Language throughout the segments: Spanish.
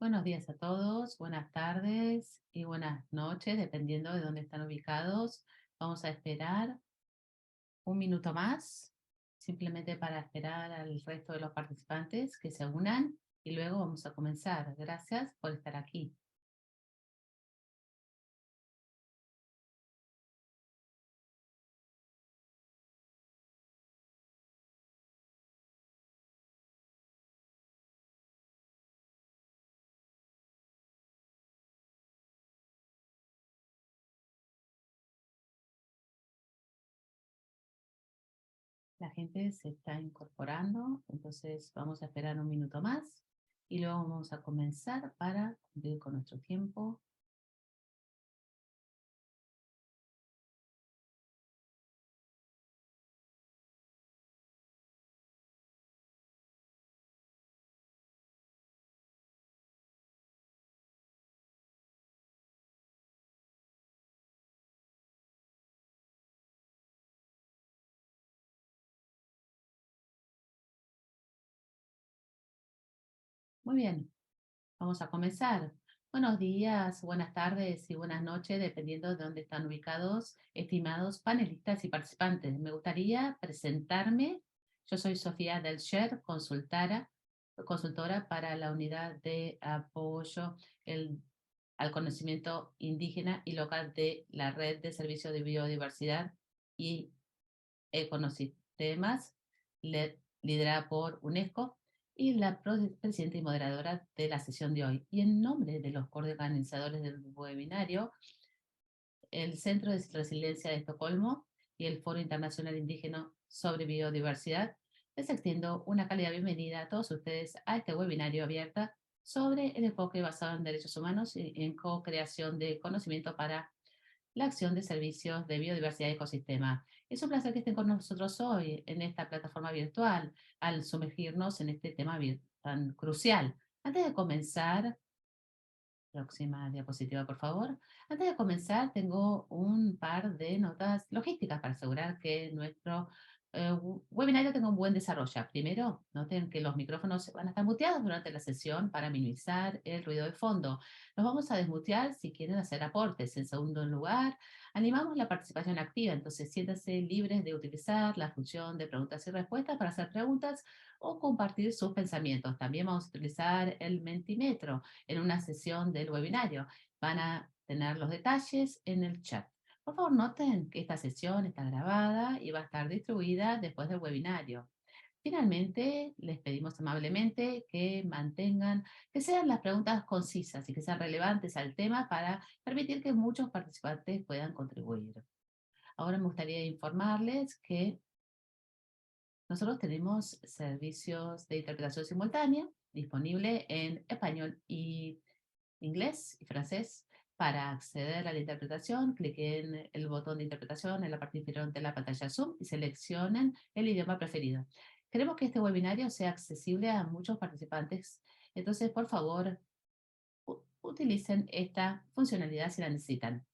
Buenos días a todos, buenas tardes y buenas noches, dependiendo de dónde están ubicados. Vamos a esperar un minuto más, simplemente para esperar al resto de los participantes que se unan y luego vamos a comenzar. Gracias por estar aquí. La gente se está incorporando, entonces vamos a esperar un minuto más y luego vamos a comenzar para cumplir con nuestro tiempo. Muy bien, vamos a comenzar. Buenos días, buenas tardes y buenas noches, dependiendo de dónde están ubicados, estimados panelistas y participantes. Me gustaría presentarme. Yo soy Sofía Delcher, consultora para la unidad de apoyo al conocimiento indígena y local de la Red de Servicios de Biodiversidad y Ecosistemas, liderada por UNESCO, y la presidenta y moderadora de la sesión de hoy. Y en nombre de los coorganizadores del webinario, el Centro de Resiliencia de Estocolmo y el Foro Internacional Indígena sobre Biodiversidad, les extiendo una cálida bienvenida a todos ustedes a este webinario abierto sobre el enfoque basado en derechos humanos y en co-creación de conocimiento para la acción de servicios de biodiversidad y ecosistema. Es un placer que estén con nosotros hoy en esta plataforma virtual al sumergirnos en este tema tan crucial. Antes de comenzar, próxima diapositiva, por favor. Antes de comenzar, tengo un par de notas logísticas para asegurar que nuestro webinario tenga un buen desarrollo. Primero, noten que los micrófonos van a estar muteados durante la sesión para minimizar el ruido de fondo. Los vamos a desmutear si quieren hacer aportes. En segundo lugar, animamos la participación activa, entonces siéntanse libres de utilizar la función de preguntas y respuestas para hacer preguntas o compartir sus pensamientos. También vamos a utilizar el Mentimetro en una sesión del webinario. Van a tener los detalles en el chat. Por favor, noten que esta sesión está grabada y va a estar distribuida después del webinario. Finalmente, les pedimos amablemente que mantengan, que sean las preguntas concisas y que sean relevantes al tema para permitir que muchos participantes puedan contribuir. Ahora me gustaría informarles que nosotros tenemos servicios de interpretación simultánea disponible en español y inglés y francés. Para acceder a la interpretación, cliquen en el botón de interpretación en la parte inferior de la pantalla Zoom y seleccionen el idioma preferido. Queremos que este webinario sea accesible a muchos participantes, entonces por favor utilicen esta funcionalidad si la necesitan.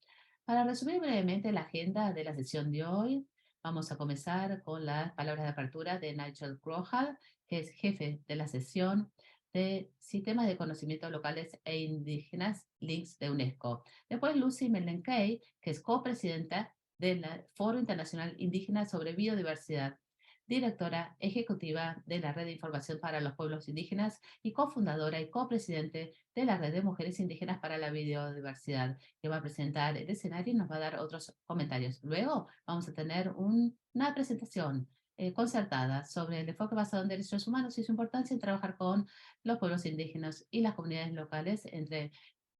Para resumir brevemente la agenda de la sesión de hoy, vamos a comenzar con las palabras de apertura de Nigel Grojal, que es jefe de la sesión de Sistemas de Conocimiento Locales e Indígenas, links de UNESCO. Después Lucy Melenkey, que es copresidenta del Foro Internacional Indígena sobre Biodiversidad, directora ejecutiva de la Red de Información para los Pueblos Indígenas y cofundadora y copresidente de la Red de Mujeres Indígenas para la Biodiversidad, que va a presentar el escenario y nos va a dar otros comentarios. Luego vamos a tener una presentación concertada sobre el enfoque basado en derechos humanos y su importancia en trabajar con los pueblos indígenas y las comunidades locales entre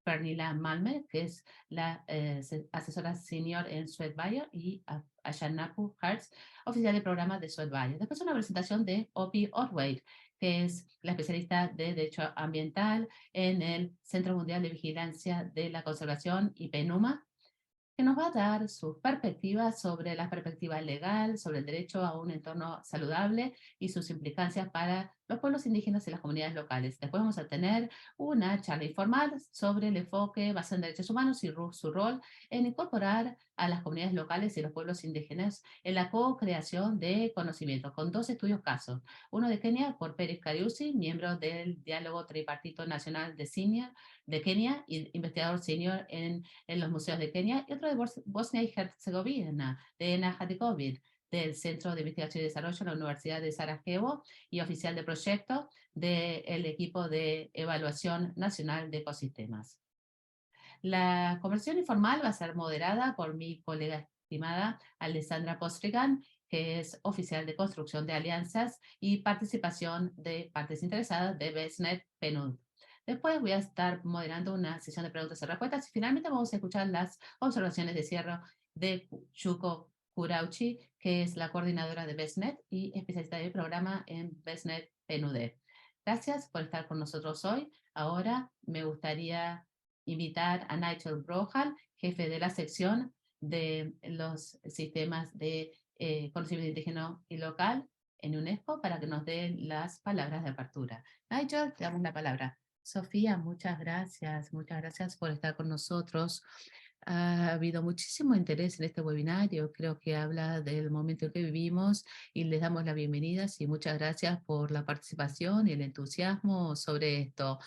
Pernilla Malmer, que es la asesora senior en Swedbayer, y Ashanapu Hertz, oficial de programa de Swedbayer. Después una presentación de Opi Otway, que es la especialista de Derecho Ambiental en el Centro Mundial de Vigilancia de la Conservación, IPENUMA, que nos va a dar sus perspectivas sobre la perspectiva legal, sobre el derecho a un entorno saludable y sus implicancias para los pueblos indígenas y las comunidades locales. Después vamos a tener una charla informal sobre el enfoque basado en derechos humanos y su rol en incorporar a las comunidades locales y los pueblos indígenas en la co-creación de conocimiento, con 2 estudios casos. Uno de Kenia por Peris Kariusi, miembro del Diálogo Tripartito Nacional de Kenia, investigador senior en los museos de Kenia, y otro de Bosnia y Herzegovina, de Ena Hadikovic, del Centro de Investigación y Desarrollo de la Universidad de Sarajevo y oficial de proyecto del equipo de evaluación nacional de ecosistemas. La conversión informal va a ser moderada por mi colega estimada Alessandra Postrigan, que es oficial de construcción de alianzas y participación de partes interesadas de BESNET PNUD. Después voy a estar moderando una sesión de preguntas y respuestas y finalmente vamos a escuchar las observaciones de cierre de Yuko Kurauchi, que es la coordinadora de BESNET y especialista del programa en BESNET PNUD. Gracias por estar con nosotros hoy. Ahora me gustaría invitar a Nigel Brohal, jefe de la sección de los sistemas de conocimiento indígena y local en UNESCO, para que nos dé las palabras de apertura. Nigel, te damos la palabra. Sofía, muchas gracias por estar con nosotros. Ha habido muchísimo interés en este webinario, creo que habla del momento en que vivimos y les damos la bienvenida y muchas gracias por la participación y el entusiasmo sobre esto.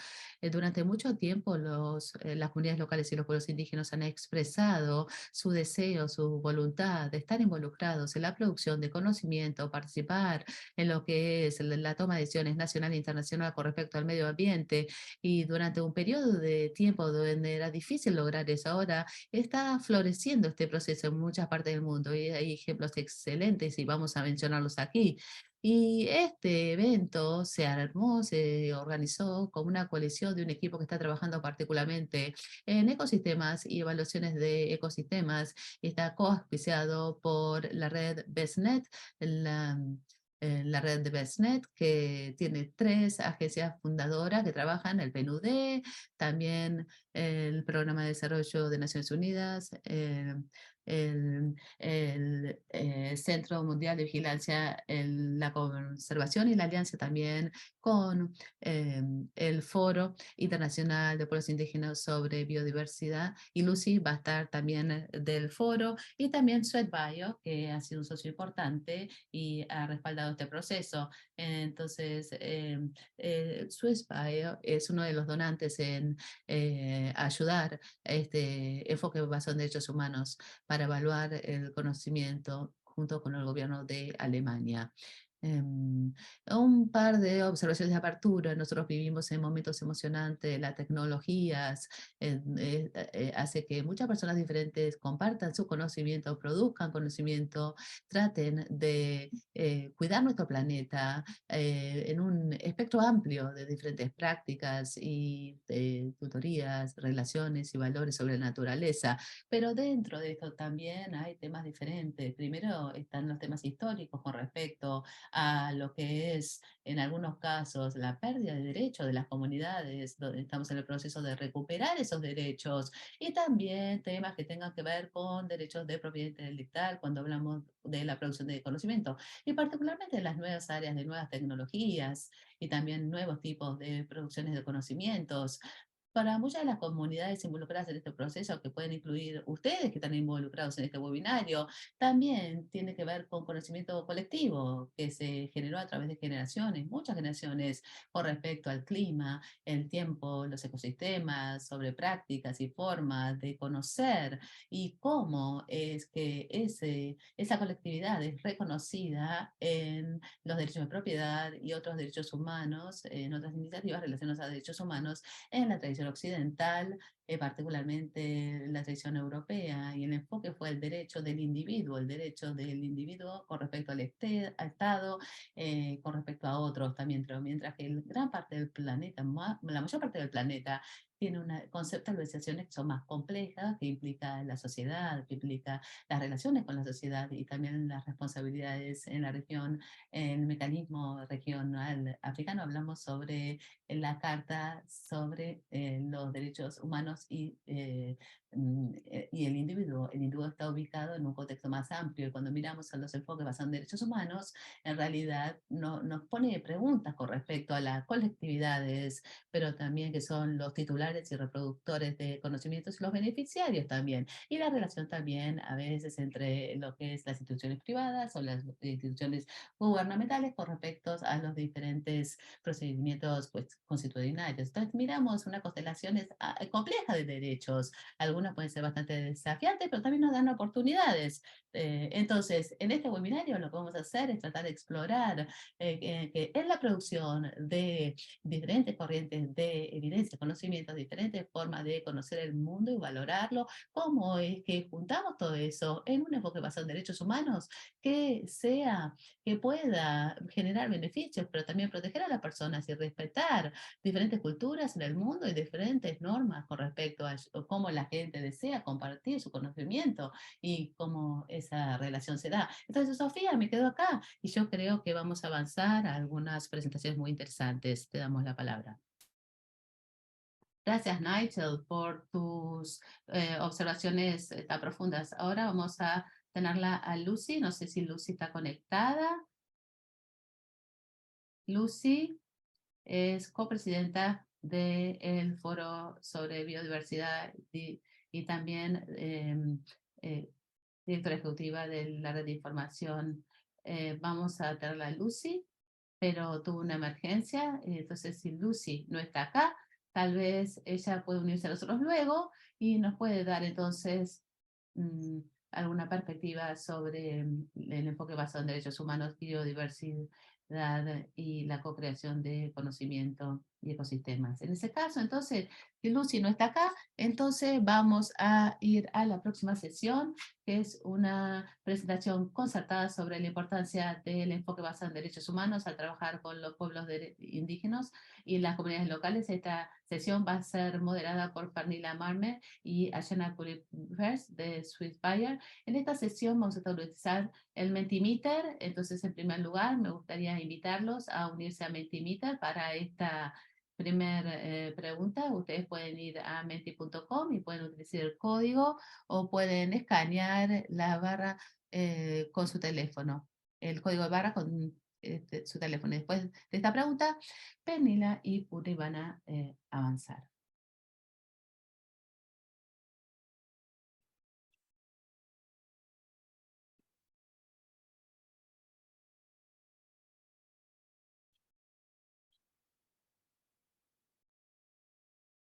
Durante mucho tiempo las comunidades locales y los pueblos indígenas han expresado su deseo, su voluntad de estar involucrados en la producción de conocimiento, participar en lo que es la toma de decisiones nacional e internacional con respecto al medio ambiente, y durante un periodo de tiempo donde era difícil lograr eso, ahora está floreciendo este proceso en muchas partes del mundo y hay ejemplos excelentes y vamos a mencionarlos aquí. Y este evento se armó, se organizó como una coalición de un equipo que está trabajando particularmente en ecosistemas y evaluaciones de ecosistemas. Está coauspiciado por la red BESNET, la red de BESNET, que tiene 3 agencias fundadoras que trabajan, el PNUD, también el Programa de Desarrollo de Naciones Unidas, Centro Mundial de Vigilancia en la Conservación y la alianza también con el Foro Internacional de Pueblos Indígenas sobre Biodiversidad, y Lucy va a estar también del foro, y también SwedBio, que ha sido un socio importante y ha respaldado este proceso. Entonces, SwedBio es uno de los donantes en ayudar a este enfoque basado en derechos humanos para evaluar el conocimiento junto con el gobierno de Alemania. Un par de observaciones de apertura. Nosotros vivimos en momentos emocionantes, las tecnologías hace que muchas personas diferentes compartan su conocimiento, produzcan conocimiento, traten de cuidar nuestro planeta en un espectro amplio de diferentes prácticas y tutorías, relaciones y valores sobre la naturaleza. Pero dentro de esto también hay temas diferentes. Primero están los temas históricos con respecto a lo que es, en algunos casos, la pérdida de derechos de las comunidades, donde estamos en el proceso de recuperar esos derechos, y también temas que tengan que ver con derechos de propiedad intelectual cuando hablamos de la producción de conocimiento, y particularmente en las nuevas áreas de nuevas tecnologías y también nuevos tipos de producciones de conocimientos. Para muchas de las comunidades involucradas en este proceso, que pueden incluir ustedes que están involucrados en este webinario, también tiene que ver con conocimiento colectivo que se generó a través de generaciones, muchas generaciones, con respecto al clima, el tiempo, los ecosistemas, sobre prácticas y formas de conocer y cómo es que esa colectividad es reconocida en los derechos de propiedad y otros derechos humanos, en otras iniciativas relacionadas a derechos humanos en la tradición occidental, particularmente la tradición europea, y el enfoque fue el derecho del individuo con respecto al Estado, con respecto a otros también, pero mientras que gran parte del planeta, la mayor parte del planeta, tiene una conceptualizaciones que son más complejas, que implica la sociedad, que implica las relaciones con la sociedad y también las responsabilidades en la región, en el mecanismo regional africano. Hablamos sobre la Carta sobre los Derechos Humanos y y el individuo está ubicado en un contexto más amplio. Y cuando miramos a los enfoques basados en derechos humanos, en realidad nos pone preguntas con respecto a las colectividades, pero también que son los titulares y reproductores de conocimientos y los beneficiarios también. Y la relación también a veces entre lo que es las instituciones privadas o las instituciones gubernamentales con respecto a los diferentes procedimientos pues, constitucionales. Entonces miramos una constelación compleja de derechos. Algunas pueden ser bastante desafiantes, pero también nos dan oportunidades. Entonces, en este webinario lo que vamos a hacer es tratar de explorar que en la producción de diferentes corrientes de evidencia, conocimientos, diferentes formas de conocer el mundo y valorarlo, cómo es que juntamos todo eso en un enfoque basado en derechos humanos que pueda generar beneficios, pero también proteger a las personas y respetar diferentes culturas en el mundo y diferentes normas con respecto a cómo la gente desea compartir su conocimiento y cómo esa relación se da. Entonces, Sofía, me quedo acá y yo creo que vamos a avanzar a algunas presentaciones muy interesantes. Te damos la palabra. Gracias, Nigel, por tus observaciones tan profundas. Ahora vamos a tenerla a Lucy. No sé si Lucy está conectada. Lucy es copresidenta del Foro sobre Biodiversidad y también directora ejecutiva de la red de información. Vamos a tenerla a Lucy, pero tuvo una emergencia, entonces si Lucy no está acá, tal vez ella puede unirse a nosotros luego y nos puede dar entonces mm, alguna perspectiva sobre el enfoque basado en derechos humanos, biodiversidad y la co-creación de conocimiento y ecosistemas. En ese caso, entonces, si Lucy no está acá, entonces vamos a ir a la próxima sesión, que es una presentación concertada sobre la importancia del enfoque basado en derechos humanos al trabajar con los pueblos indígenas y las comunidades locales. Esta sesión va a ser moderada por Pernilla Marmer y Ayana Curry-Vers de Swissbayer. En esta sesión vamos a utilizar el Mentimeter. Entonces, en primer lugar, me gustaría invitarlos a unirse a Mentimeter para esta primera pregunta. Ustedes pueden ir a menti.com y pueden utilizar el código o pueden escanear la barra con su teléfono, el código de barra con su teléfono. Después de esta pregunta, Pernilla y Puri van a avanzar.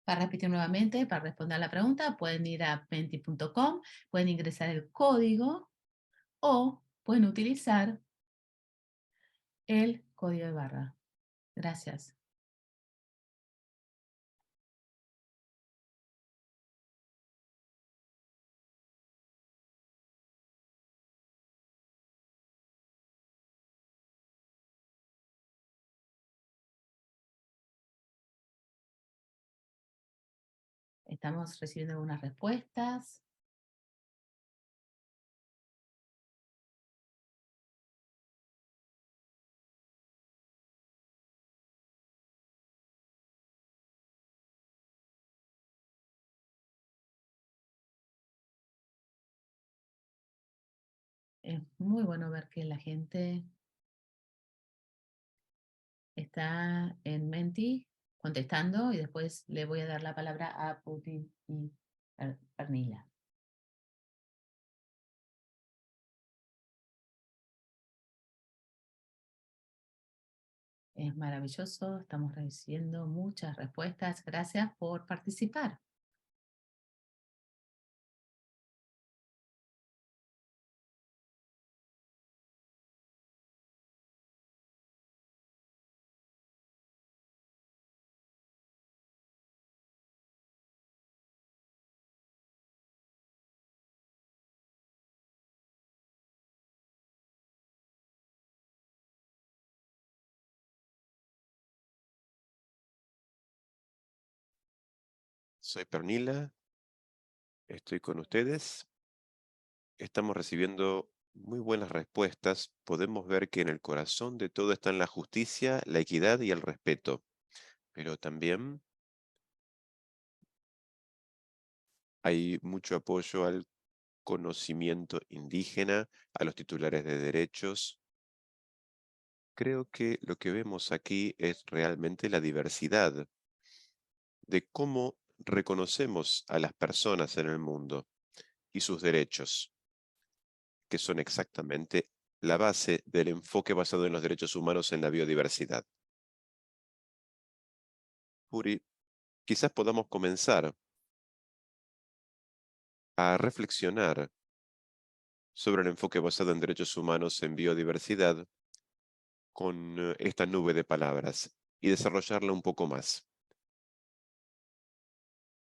Para repetir nuevamente, para responder a la pregunta, pueden ir a menti.com, pueden ingresar el código o pueden utilizar el código de barra. Gracias. Estamos recibiendo algunas respuestas. Es muy bueno ver que la gente está en Menti contestando y después le voy a dar la palabra a Putin y Pernilla. Es maravilloso, estamos recibiendo muchas respuestas. Gracias por participar. Soy Pernilla, estoy con ustedes. Estamos recibiendo muy buenas respuestas. Podemos ver que en el corazón de todo están la justicia, la equidad y el respeto. Pero también Hay mucho apoyo al conocimiento indígena, a los titulares de derechos. Creo que lo que vemos aquí es realmente la diversidad de cómo reconocemos a las personas en el mundo y sus derechos, que son exactamente la base del enfoque basado en los derechos humanos en la biodiversidad. Puri, quizás podamos comenzar a reflexionar sobre el enfoque basado en derechos humanos en biodiversidad con esta nube de palabras y desarrollarla un poco más.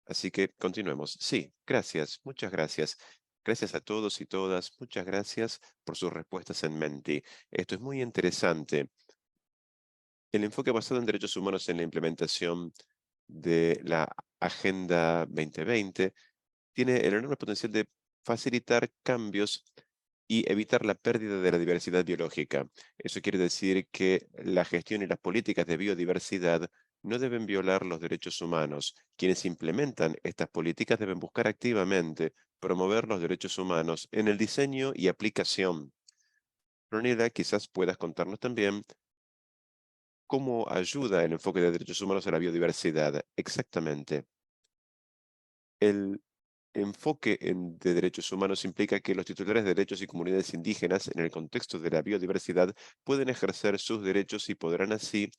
Así que continuemos. Sí, gracias, muchas gracias. Gracias a todos y todas, muchas gracias por sus respuestas en Menti. Esto es muy interesante. El enfoque basado en derechos humanos en la implementación de la Agenda 2020 tiene el enorme potencial de facilitar cambios y evitar la pérdida de la diversidad biológica. Eso quiere decir que la gestión y las políticas de biodiversidad no deben violar los derechos humanos. Quienes implementan estas políticas deben buscar activamente promover los derechos humanos en el diseño y aplicación. Ronila, quizás puedas contarnos también cómo ayuda el enfoque de derechos humanos a la biodiversidad. Exactamente. El de derechos humanos implica que los titulares de derechos y comunidades indígenas, en el contexto de la biodiversidad, pueden ejercer sus derechos y podrán así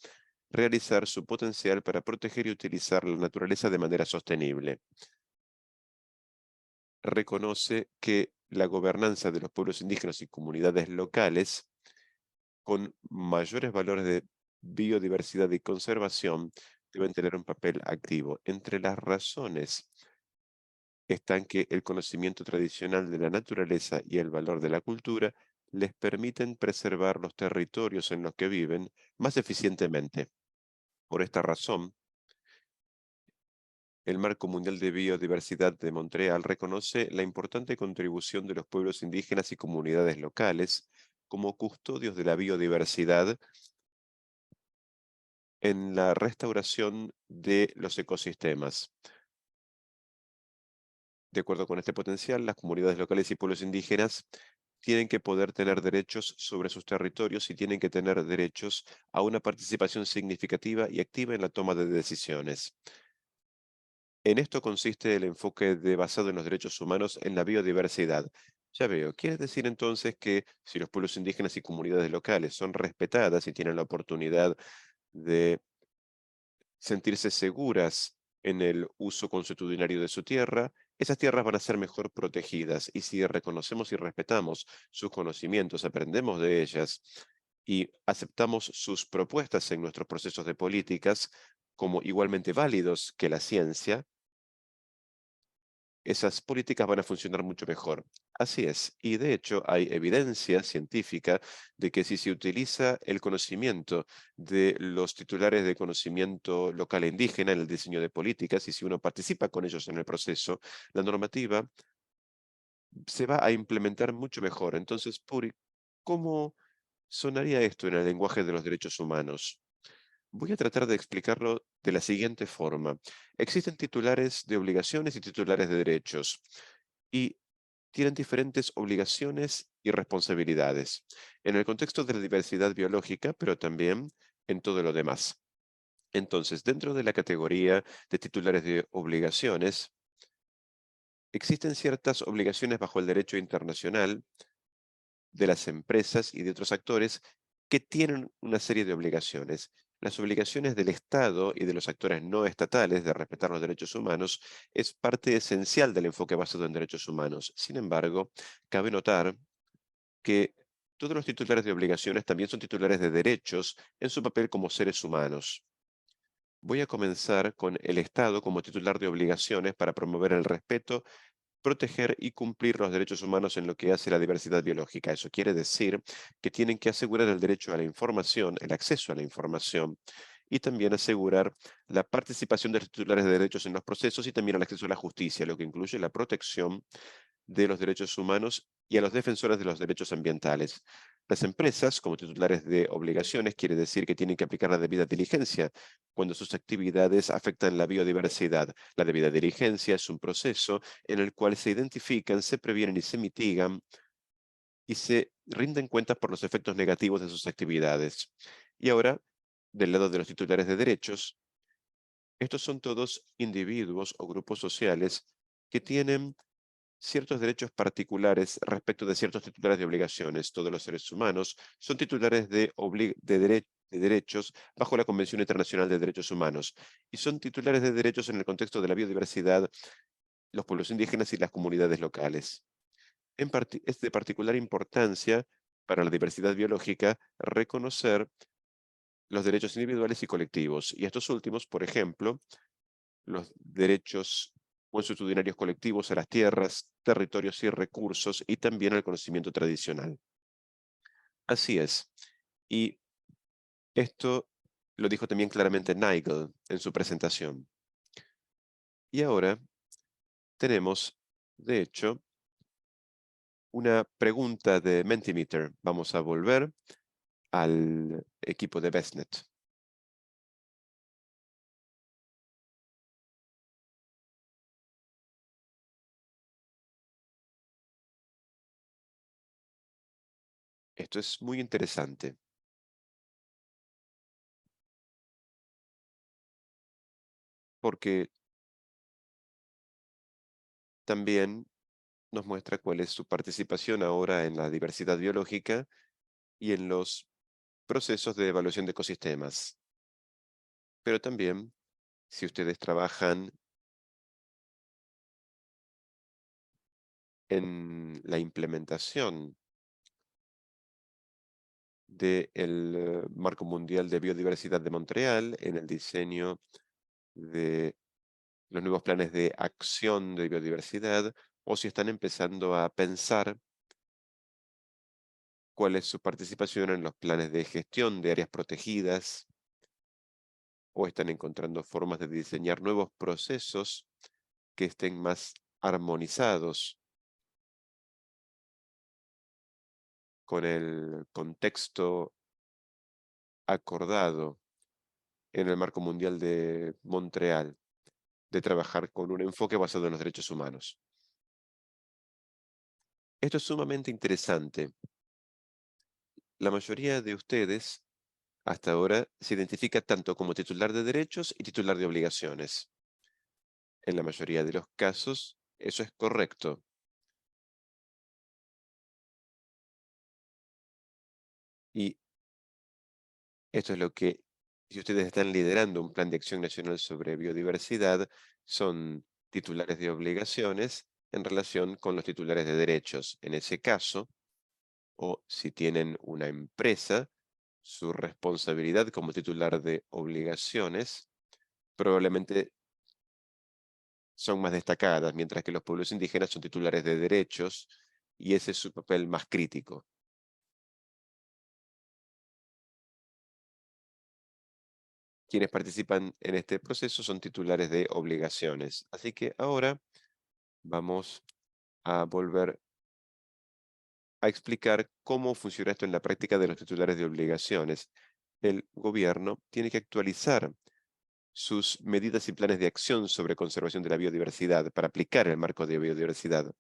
realizar su potencial para proteger y utilizar la naturaleza de manera sostenible. Reconoce que la gobernanza de los pueblos indígenas y comunidades locales, con mayores valores de biodiversidad y conservación, deben tener un papel activo. Entre las razones están que el conocimiento tradicional de la naturaleza y el valor de la cultura les permiten preservar los territorios en los que viven más eficientemente. Por esta razón, el Marco Mundial de Biodiversidad de Montreal reconoce la importante contribución de los pueblos indígenas y comunidades locales como custodios de la biodiversidad en la restauración de los ecosistemas. De acuerdo con este potencial, las comunidades locales y pueblos indígenas tienen que poder tener derechos sobre sus territorios y tienen que tener derechos a una participación significativa y activa en la toma de decisiones. En esto consiste el enfoque basado en los derechos humanos en la biodiversidad. Ya veo, quiere decir entonces que si los pueblos indígenas y comunidades locales son respetadas y tienen la oportunidad de sentirse seguras en el uso consuetudinario de su tierra, esas tierras van a ser mejor protegidas. Y si reconocemos y respetamos sus conocimientos, aprendemos de ellas y aceptamos sus propuestas en nuestros procesos de políticas como igualmente válidos que la ciencia, esas políticas van a funcionar mucho mejor. Así es, y de hecho hay evidencia científica de que si se utiliza el conocimiento de los titulares de conocimiento local e indígena en el diseño de políticas y si uno participa con ellos en el proceso, la normativa se va a implementar mucho mejor. Entonces, Puri, ¿cómo sonaría esto en el lenguaje de los derechos humanos? Voy a tratar de explicarlo de la siguiente forma. Existen titulares de obligaciones y titulares de derechos, y tienen diferentes obligaciones y responsabilidades en el contexto de la diversidad biológica, pero también en todo lo demás. Entonces, dentro de la categoría de titulares de obligaciones, existen ciertas obligaciones bajo el derecho internacional de las empresas y de otros actores que tienen una serie de obligaciones. Las obligaciones del Estado y de los actores no estatales de respetar los derechos humanos es parte esencial del enfoque basado en derechos humanos. Sin embargo, cabe notar que todos los titulares de obligaciones también son titulares de derechos en su papel como seres humanos. Voy a comenzar con el Estado como titular de obligaciones para promover el respeto, proteger y cumplir los derechos humanos en lo que hace la diversidad biológica. Eso quiere decir que tienen que asegurar el derecho a la información, el acceso a la información, y también asegurar la participación de los titulares de derechos en los procesos y también el acceso a la justicia, lo que incluye la protección de los derechos humanos y a los defensores de los derechos ambientales. Las empresas, como titulares de obligaciones, quiere decir que tienen que aplicar la debida diligencia cuando sus actividades afectan la biodiversidad. La debida diligencia es un proceso en el cual se identifican, se previenen y se mitigan y se rinden cuentas por los efectos negativos de sus actividades. Y ahora, del lado de los titulares de derechos, estos son todos individuos o grupos sociales que tienen ciertos derechos particulares respecto de ciertos titulares de obligaciones. Todos los seres humanos son titulares de derechos bajo la Convención Internacional de Derechos Humanos y son titulares de derechos en el contexto de la biodiversidad, los pueblos indígenas y las comunidades locales. Es de particular importancia para la diversidad biológica reconocer los derechos individuales y colectivos. Y estos últimos, por ejemplo, los derechos consuetudinarios colectivos a las tierras, territorios y recursos, y también al conocimiento tradicional. Así es. Y esto lo dijo también claramente Nigel en su presentación. Y ahora tenemos, de hecho, una pregunta de Mentimeter. Vamos a volver al equipo de BestNet. Esto es muy interesante porque también nos muestra cuál es su participación ahora en la diversidad biológica y en los procesos de evaluación de ecosistemas. Pero también, si ustedes trabajan en la implementación del Marco Mundial de Biodiversidad de Montreal, en el diseño de los nuevos planes de acción de biodiversidad, o si están empezando a pensar cuál es su participación en los planes de gestión de áreas protegidas, o están encontrando formas de diseñar nuevos procesos que estén más armonizados con el contexto acordado en el Marco Mundial de Montreal, de trabajar con un enfoque basado en los derechos humanos. Esto es sumamente interesante. La mayoría de ustedes hasta ahora se identifica tanto como titular de derechos y titular de obligaciones. En la mayoría de los casos, eso es correcto. Y esto es lo que, si ustedes están liderando un plan de acción nacional sobre biodiversidad, son titulares de obligaciones en relación con los titulares de derechos. En ese caso, o si tienen una empresa, su responsabilidad como titular de obligaciones probablemente son más destacadas, mientras que los pueblos indígenas son titulares de derechos y ese es su papel más crítico. Quienes participan en este proceso son titulares de obligaciones. Así que ahora vamos a volver a explicar cómo funciona esto en la práctica de los titulares de obligaciones. El gobierno tiene que actualizar sus medidas y planes de acción sobre conservación de la biodiversidad para aplicar el marco de biodiversidad.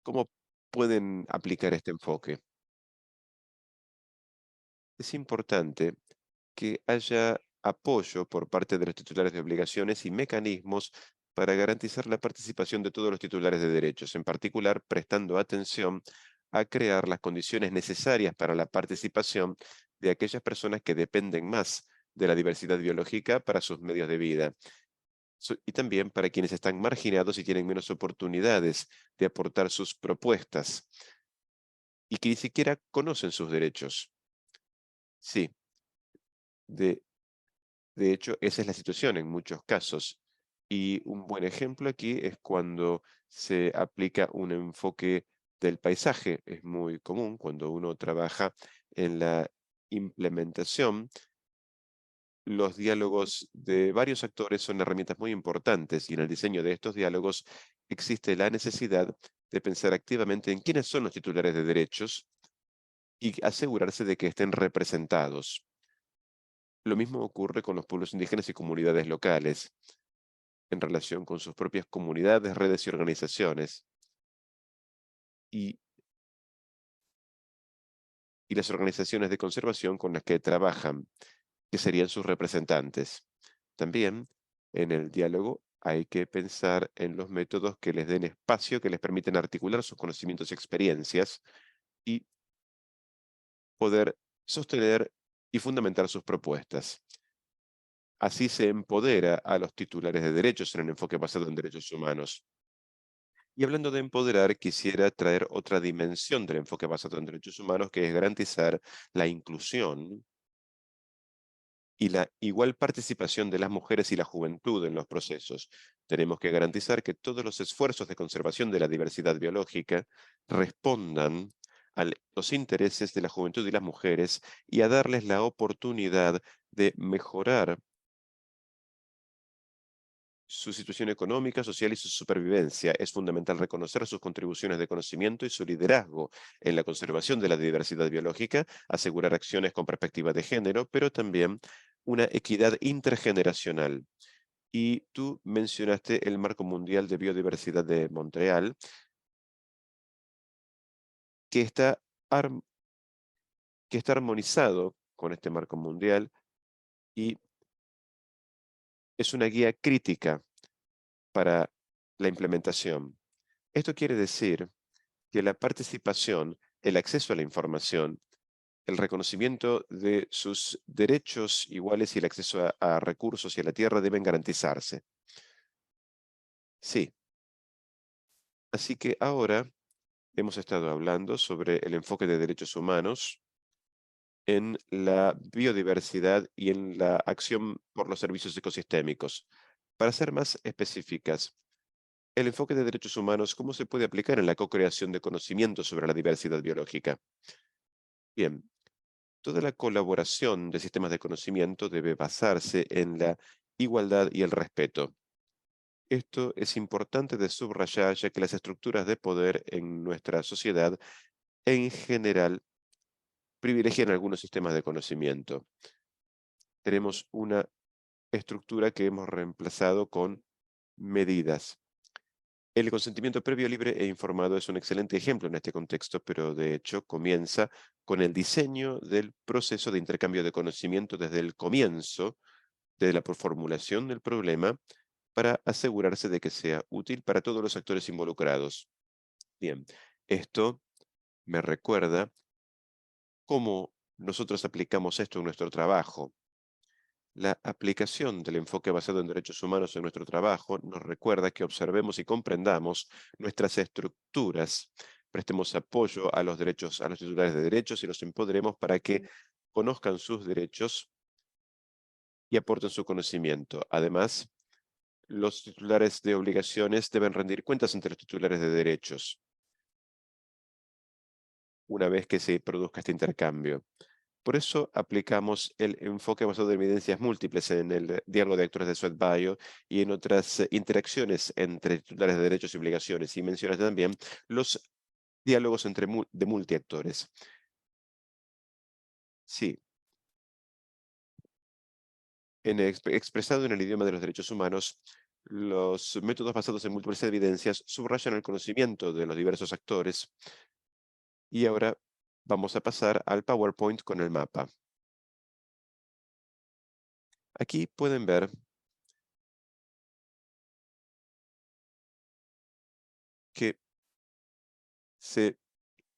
¿Cómo pueden aplicar este enfoque? Es importante que haya apoyo por parte de los titulares de obligaciones y mecanismos para garantizar la participación de todos los titulares de derechos, en particular prestando atención a crear las condiciones necesarias para la participación de aquellas personas que dependen más de la diversidad biológica para sus medios de vida, y también para quienes están marginados y tienen menos oportunidades de aportar sus propuestas y que ni siquiera conocen sus derechos. Sí, de De hecho, esa es la situación en muchos casos. Y un buen ejemplo aquí es cuando se aplica un enfoque del paisaje. Es muy común cuando uno trabaja en la implementación. Los diálogos de varios actores son herramientas muy importantes y en el diseño de estos diálogos existe la necesidad de pensar activamente en quiénes son los titulares de derechos y asegurarse de que estén representados. Lo mismo ocurre con los pueblos indígenas y comunidades locales, en relación con sus propias comunidades, redes y organizaciones, y, y las organizaciones de conservación con las que trabajan, que serían sus representantes. También, en el diálogo hay que pensar en los métodos que les den espacio, que les permiten articular sus conocimientos y experiencias y poder sostener y fundamentar sus propuestas. Así se empodera a los titulares de derechos en el enfoque basado en derechos humanos. Y hablando de empoderar, quisiera traer otra dimensión del enfoque basado en derechos humanos, que es garantizar la inclusión y la igual participación de las mujeres y la juventud en los procesos. Tenemos que garantizar que todos los esfuerzos de conservación de la diversidad biológica respondan a los intereses de la juventud y las mujeres y a darles la oportunidad de mejorar su situación económica, social y su supervivencia. Es fundamental reconocer sus contribuciones de conocimiento y su liderazgo en la conservación de la diversidad biológica, asegurar acciones con perspectiva de género, pero también una equidad intergeneracional. Y tú mencionaste el Marco Mundial de Biodiversidad de Montreal, que está, arm- que está armonizado con este Marco Mundial y es una guía crítica para la implementación. Esto quiere decir que la participación, el acceso a la información, el reconocimiento de sus derechos iguales y el acceso a recursos y a la tierra deben garantizarse. Sí, así que ahora hemos estado hablando sobre el enfoque de derechos humanos en la biodiversidad y en la acción por los servicios ecosistémicos. Para ser más específicas, el enfoque de derechos humanos, ¿cómo se puede aplicar en la co-creación de conocimiento sobre la diversidad biológica? Bien, toda la colaboración de sistemas de conocimiento debe basarse en la igualdad y el respeto. Esto es importante de subrayar, ya que las estructuras de poder en nuestra sociedad en general privilegian algunos sistemas de conocimiento. Tenemos una estructura que hemos reemplazado con medidas. El consentimiento previo, libre e informado es un excelente ejemplo en este contexto, pero de hecho comienza con el diseño del proceso de intercambio de conocimiento desde el comienzo, desde la formulación del problema, para asegurarse de que sea útil para todos los actores involucrados. Bien, esto me recuerda cómo nosotros aplicamos esto en nuestro trabajo. La aplicación del enfoque basado en derechos humanos en nuestro trabajo nos recuerda que observemos y comprendamos nuestras estructuras, prestemos apoyo a los derechos, a los titulares de derechos y los empoderemos para que conozcan sus derechos y aporten su conocimiento. Además, los titulares de obligaciones deben rendir cuentas ante los titulares de derechos una vez que se produzca este intercambio. Por eso aplicamos el enfoque basado en evidencias múltiples en el diálogo de actores de Sweat Bio y en otras interacciones entre titulares de derechos y obligaciones. Y mencionas también los diálogos de multiactores. Sí, expresado en el idioma de los derechos humanos, los métodos basados en múltiples evidencias subrayan el conocimiento de los diversos actores. Y ahora vamos a pasar al PowerPoint con el mapa. Aquí pueden ver que se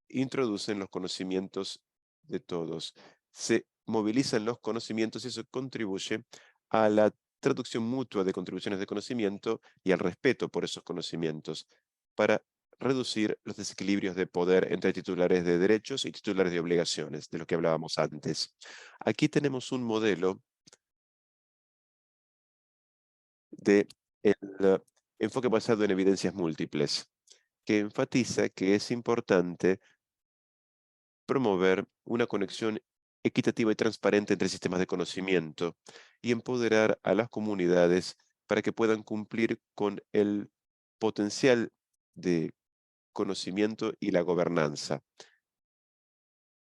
introducen los conocimientos de todos. Se movilizan los conocimientos y eso contribuye a la traducción mutua de contribuciones de conocimiento y al respeto por esos conocimientos para reducir los desequilibrios de poder entre titulares de derechos y titulares de obligaciones, de lo que hablábamos antes. Aquí tenemos un modelo de el enfoque basado en evidencias múltiples, que enfatiza que es importante promover una conexión equitativa y transparente entre sistemas de conocimiento y empoderar a las comunidades para que puedan cumplir con el potencial de conocimiento y la gobernanza.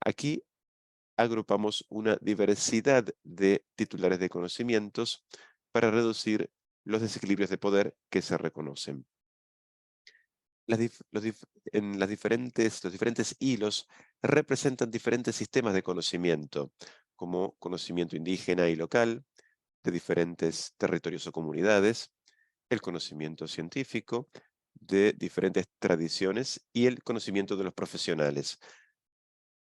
Aquí agrupamos una diversidad de titulares de conocimientos para reducir los desequilibrios de poder que se reconocen. Los diferentes hilos representan diferentes sistemas de conocimiento, como conocimiento indígena y local, de diferentes territorios o comunidades, el conocimiento científico, de diferentes tradiciones y el conocimiento de los profesionales.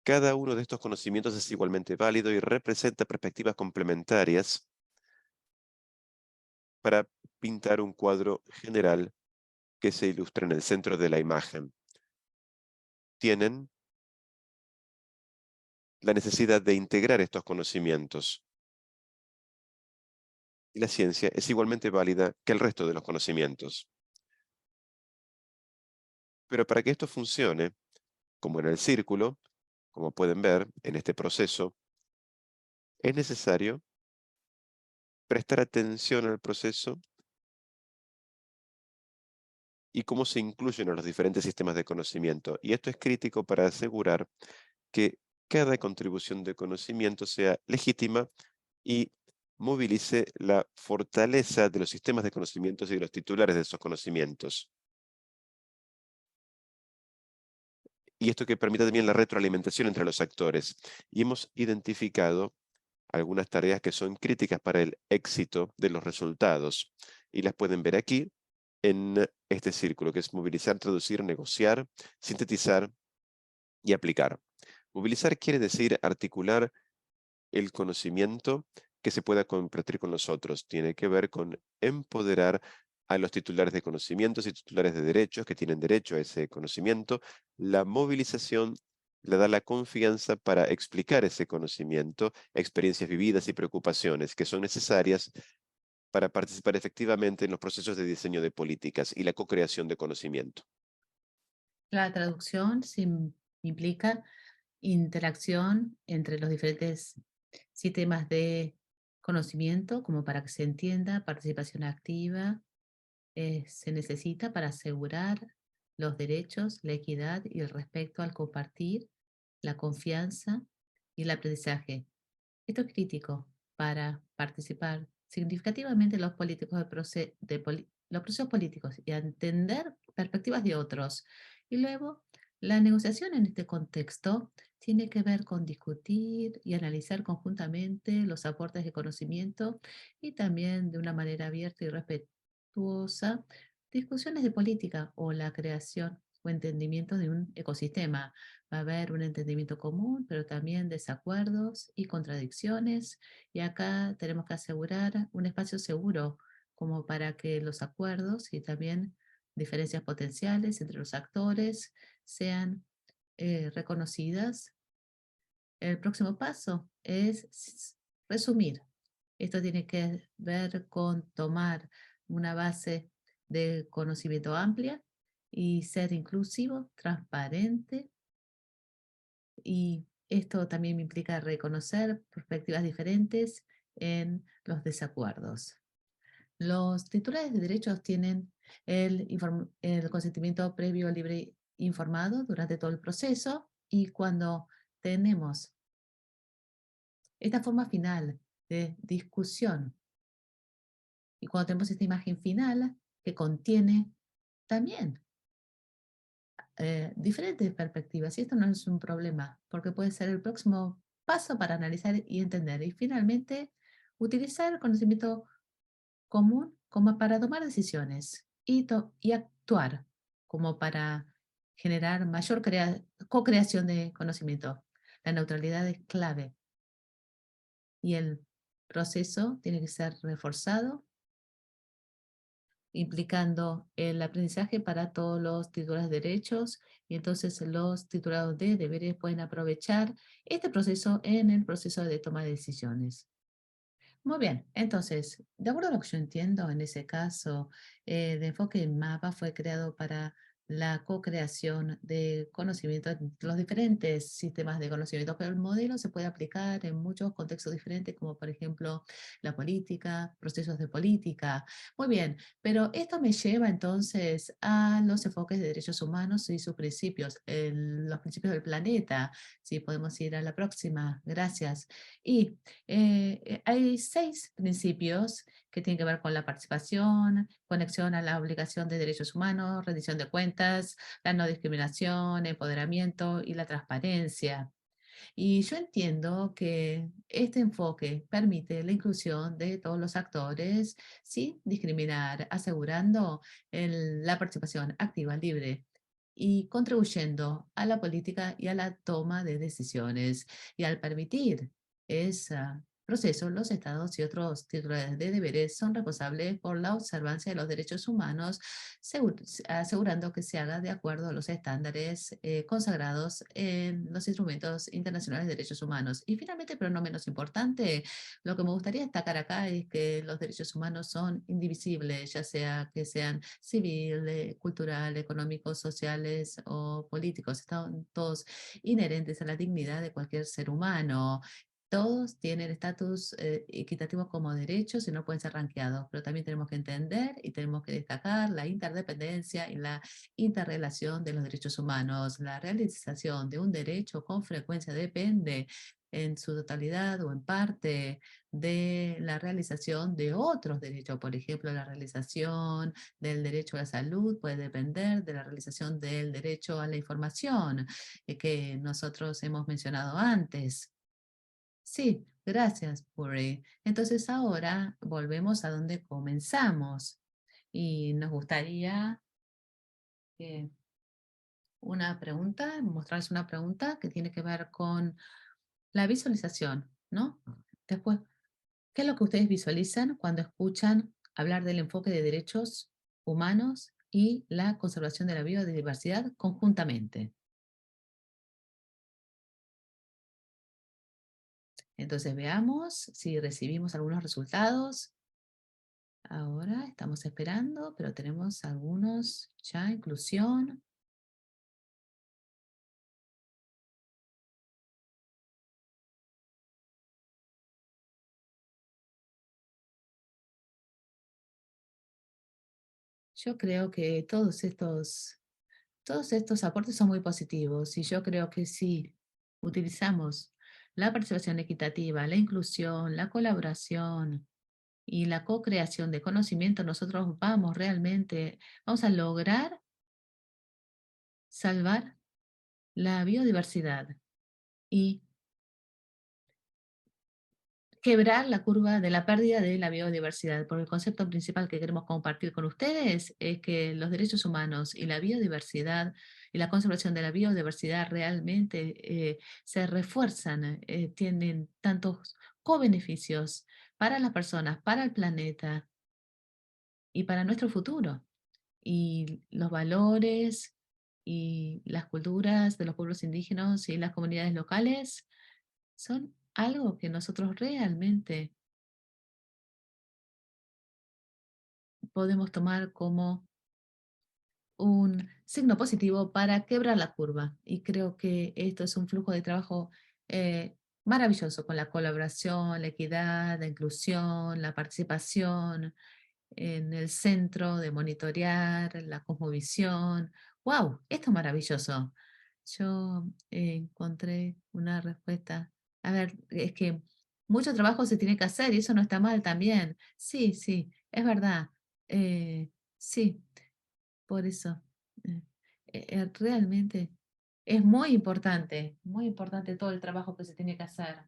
Cada uno de estos conocimientos es igualmente válido y representa perspectivas complementarias para pintar un cuadro general que se ilustra en el centro de la imagen. Tienen la necesidad de integrar estos conocimientos. Y la ciencia es igualmente válida que el resto de los conocimientos. Pero para que esto funcione, como en el círculo, como pueden ver en este proceso, es necesario prestar atención al proceso y cómo se incluyen a los diferentes sistemas de conocimiento. Y esto es crítico para asegurar que cada contribución de conocimiento sea legítima y movilice la fortaleza de los sistemas de conocimientos y de los titulares de esos conocimientos. Y esto que permita también la retroalimentación entre los actores. Y hemos identificado algunas tareas que son críticas para el éxito de los resultados. Y las pueden ver aquí en este círculo, que es movilizar, traducir, negociar, sintetizar y aplicar. Movilizar quiere decir articular el conocimiento que se pueda compartir con los otros. Tiene que ver con empoderar a los titulares de conocimientos y titulares de derechos que tienen derecho a ese conocimiento. La movilización le da la confianza para explicar ese conocimiento, experiencias vividas y preocupaciones que son necesarias para participar efectivamente en los procesos de diseño de políticas y la co-creación de conocimiento. La traducción implica interacción entre los diferentes sistemas de conocimiento, como para que se entienda, participación activa, se necesita para asegurar los derechos, la equidad y el respeto al compartir, la confianza y el aprendizaje. Esto es crítico para participar significativamente en los políticos los procesos políticos y a entender perspectivas de otros. Y luego, la negociación en este contexto tiene que ver con discutir y analizar conjuntamente los aportes de conocimiento y también de una manera abierta y respetuosa discusiones de política o la creación o entendimiento de un ecosistema. Va a haber un entendimiento común, pero también desacuerdos y contradicciones. Y acá tenemos que asegurar un espacio seguro como para que los acuerdos y también diferencias potenciales entre los actores sean reconocidas. El próximo paso es resumir. Esto tiene que ver con tomar una base de conocimiento amplia y ser inclusivo, transparente, y esto también me implica reconocer perspectivas diferentes en los desacuerdos. Los titulares de derechos tienen el consentimiento previo libre informado durante todo el proceso, y cuando tenemos esta forma final de discusión y cuando tenemos esta imagen final que contiene también diferentes perspectivas. Y esto no es un problema, porque puede ser el próximo paso para analizar y entender. Y finalmente, utilizar el conocimiento común como para tomar decisiones y actuar como para generar mayor co-creación de conocimiento. La neutralidad es clave y el proceso tiene que ser reforzado, implicando el aprendizaje para todos los titulares de derechos, y entonces los titulados de deberes pueden aprovechar este proceso en el proceso de toma de decisiones. Muy bien, entonces, de acuerdo a lo que yo entiendo, en ese caso, de enfoque en mapa fue creado para la co-creación de conocimiento entre los diferentes sistemas de conocimiento, pero el modelo se puede aplicar en muchos contextos diferentes, como por ejemplo la política, procesos de política. Muy bien, pero esto me lleva entonces a los enfoques de derechos humanos y sus principios, los principios del planeta. Si podemos ir a la próxima, gracias. Y hay 6 principios que tienen que ver con la participación, conexión a la obligación de derechos humanos, rendición de cuentas, la no discriminación, empoderamiento y la transparencia. Y yo entiendo que este enfoque permite la inclusión de todos los actores sin discriminar, asegurando la participación activa, libre y contribuyendo a la política y a la toma de decisiones. Y al permitir ese proceso, los estados y otros titulares de deberes son responsables por la observancia de los derechos humanos, asegurando que se haga de acuerdo a los estándares consagrados en los instrumentos internacionales de derechos humanos. Y finalmente, pero no menos importante, lo que me gustaría destacar acá es que los derechos humanos son indivisibles, ya sea que sean civiles, culturales, económicos, sociales o políticos. Están todos inherentes a la dignidad de cualquier ser humano. Todos tienen estatus equitativo como derechos y no pueden ser ranqueados, pero también tenemos que entender y tenemos que destacar la interdependencia y la interrelación de los derechos humanos. La realización de un derecho con frecuencia depende en su totalidad o en parte de la realización de otros derechos. Por ejemplo, la realización del derecho a la salud puede depender de la realización del derecho a la información que nosotros hemos mencionado antes. Sí, gracias, Puri. Entonces ahora volvemos a donde comenzamos y nos gustaría que mostrarles una pregunta que tiene que ver con la visualización, ¿no? Después, ¿qué es lo que ustedes visualizan cuando escuchan hablar del enfoque de derechos humanos y la conservación de la biodiversidad conjuntamente? Entonces veamos si recibimos algunos resultados. Ahora estamos esperando, pero tenemos algunos ya, inclusión. Yo creo que todos estos aportes son muy positivos y yo creo que si utilizamos la participación equitativa, la inclusión, la colaboración y la co-creación de conocimiento, nosotros vamos a lograr salvar la biodiversidad y quebrar la curva de la pérdida de la biodiversidad, porque el concepto principal que queremos compartir con ustedes es que los derechos humanos y la biodiversidad y la conservación de la biodiversidad realmente se refuerzan, tienen tantos co-beneficios para las personas, para el planeta y para nuestro futuro. Y los valores y las culturas de los pueblos indígenas y las comunidades locales son algo que nosotros realmente podemos tomar como un signo positivo para quebrar la curva. Y creo que esto es un flujo de trabajo maravilloso con la colaboración, la equidad, la inclusión, la participación en el centro de monitorear, la cosmovisión. ¡Wow! Esto es maravilloso. Yo encontré una respuesta. A ver, es que mucho trabajo se tiene que hacer y eso no está mal también. Sí, sí, es verdad. Sí, por eso. eh, realmente es muy importante todo el trabajo que se tiene que hacer.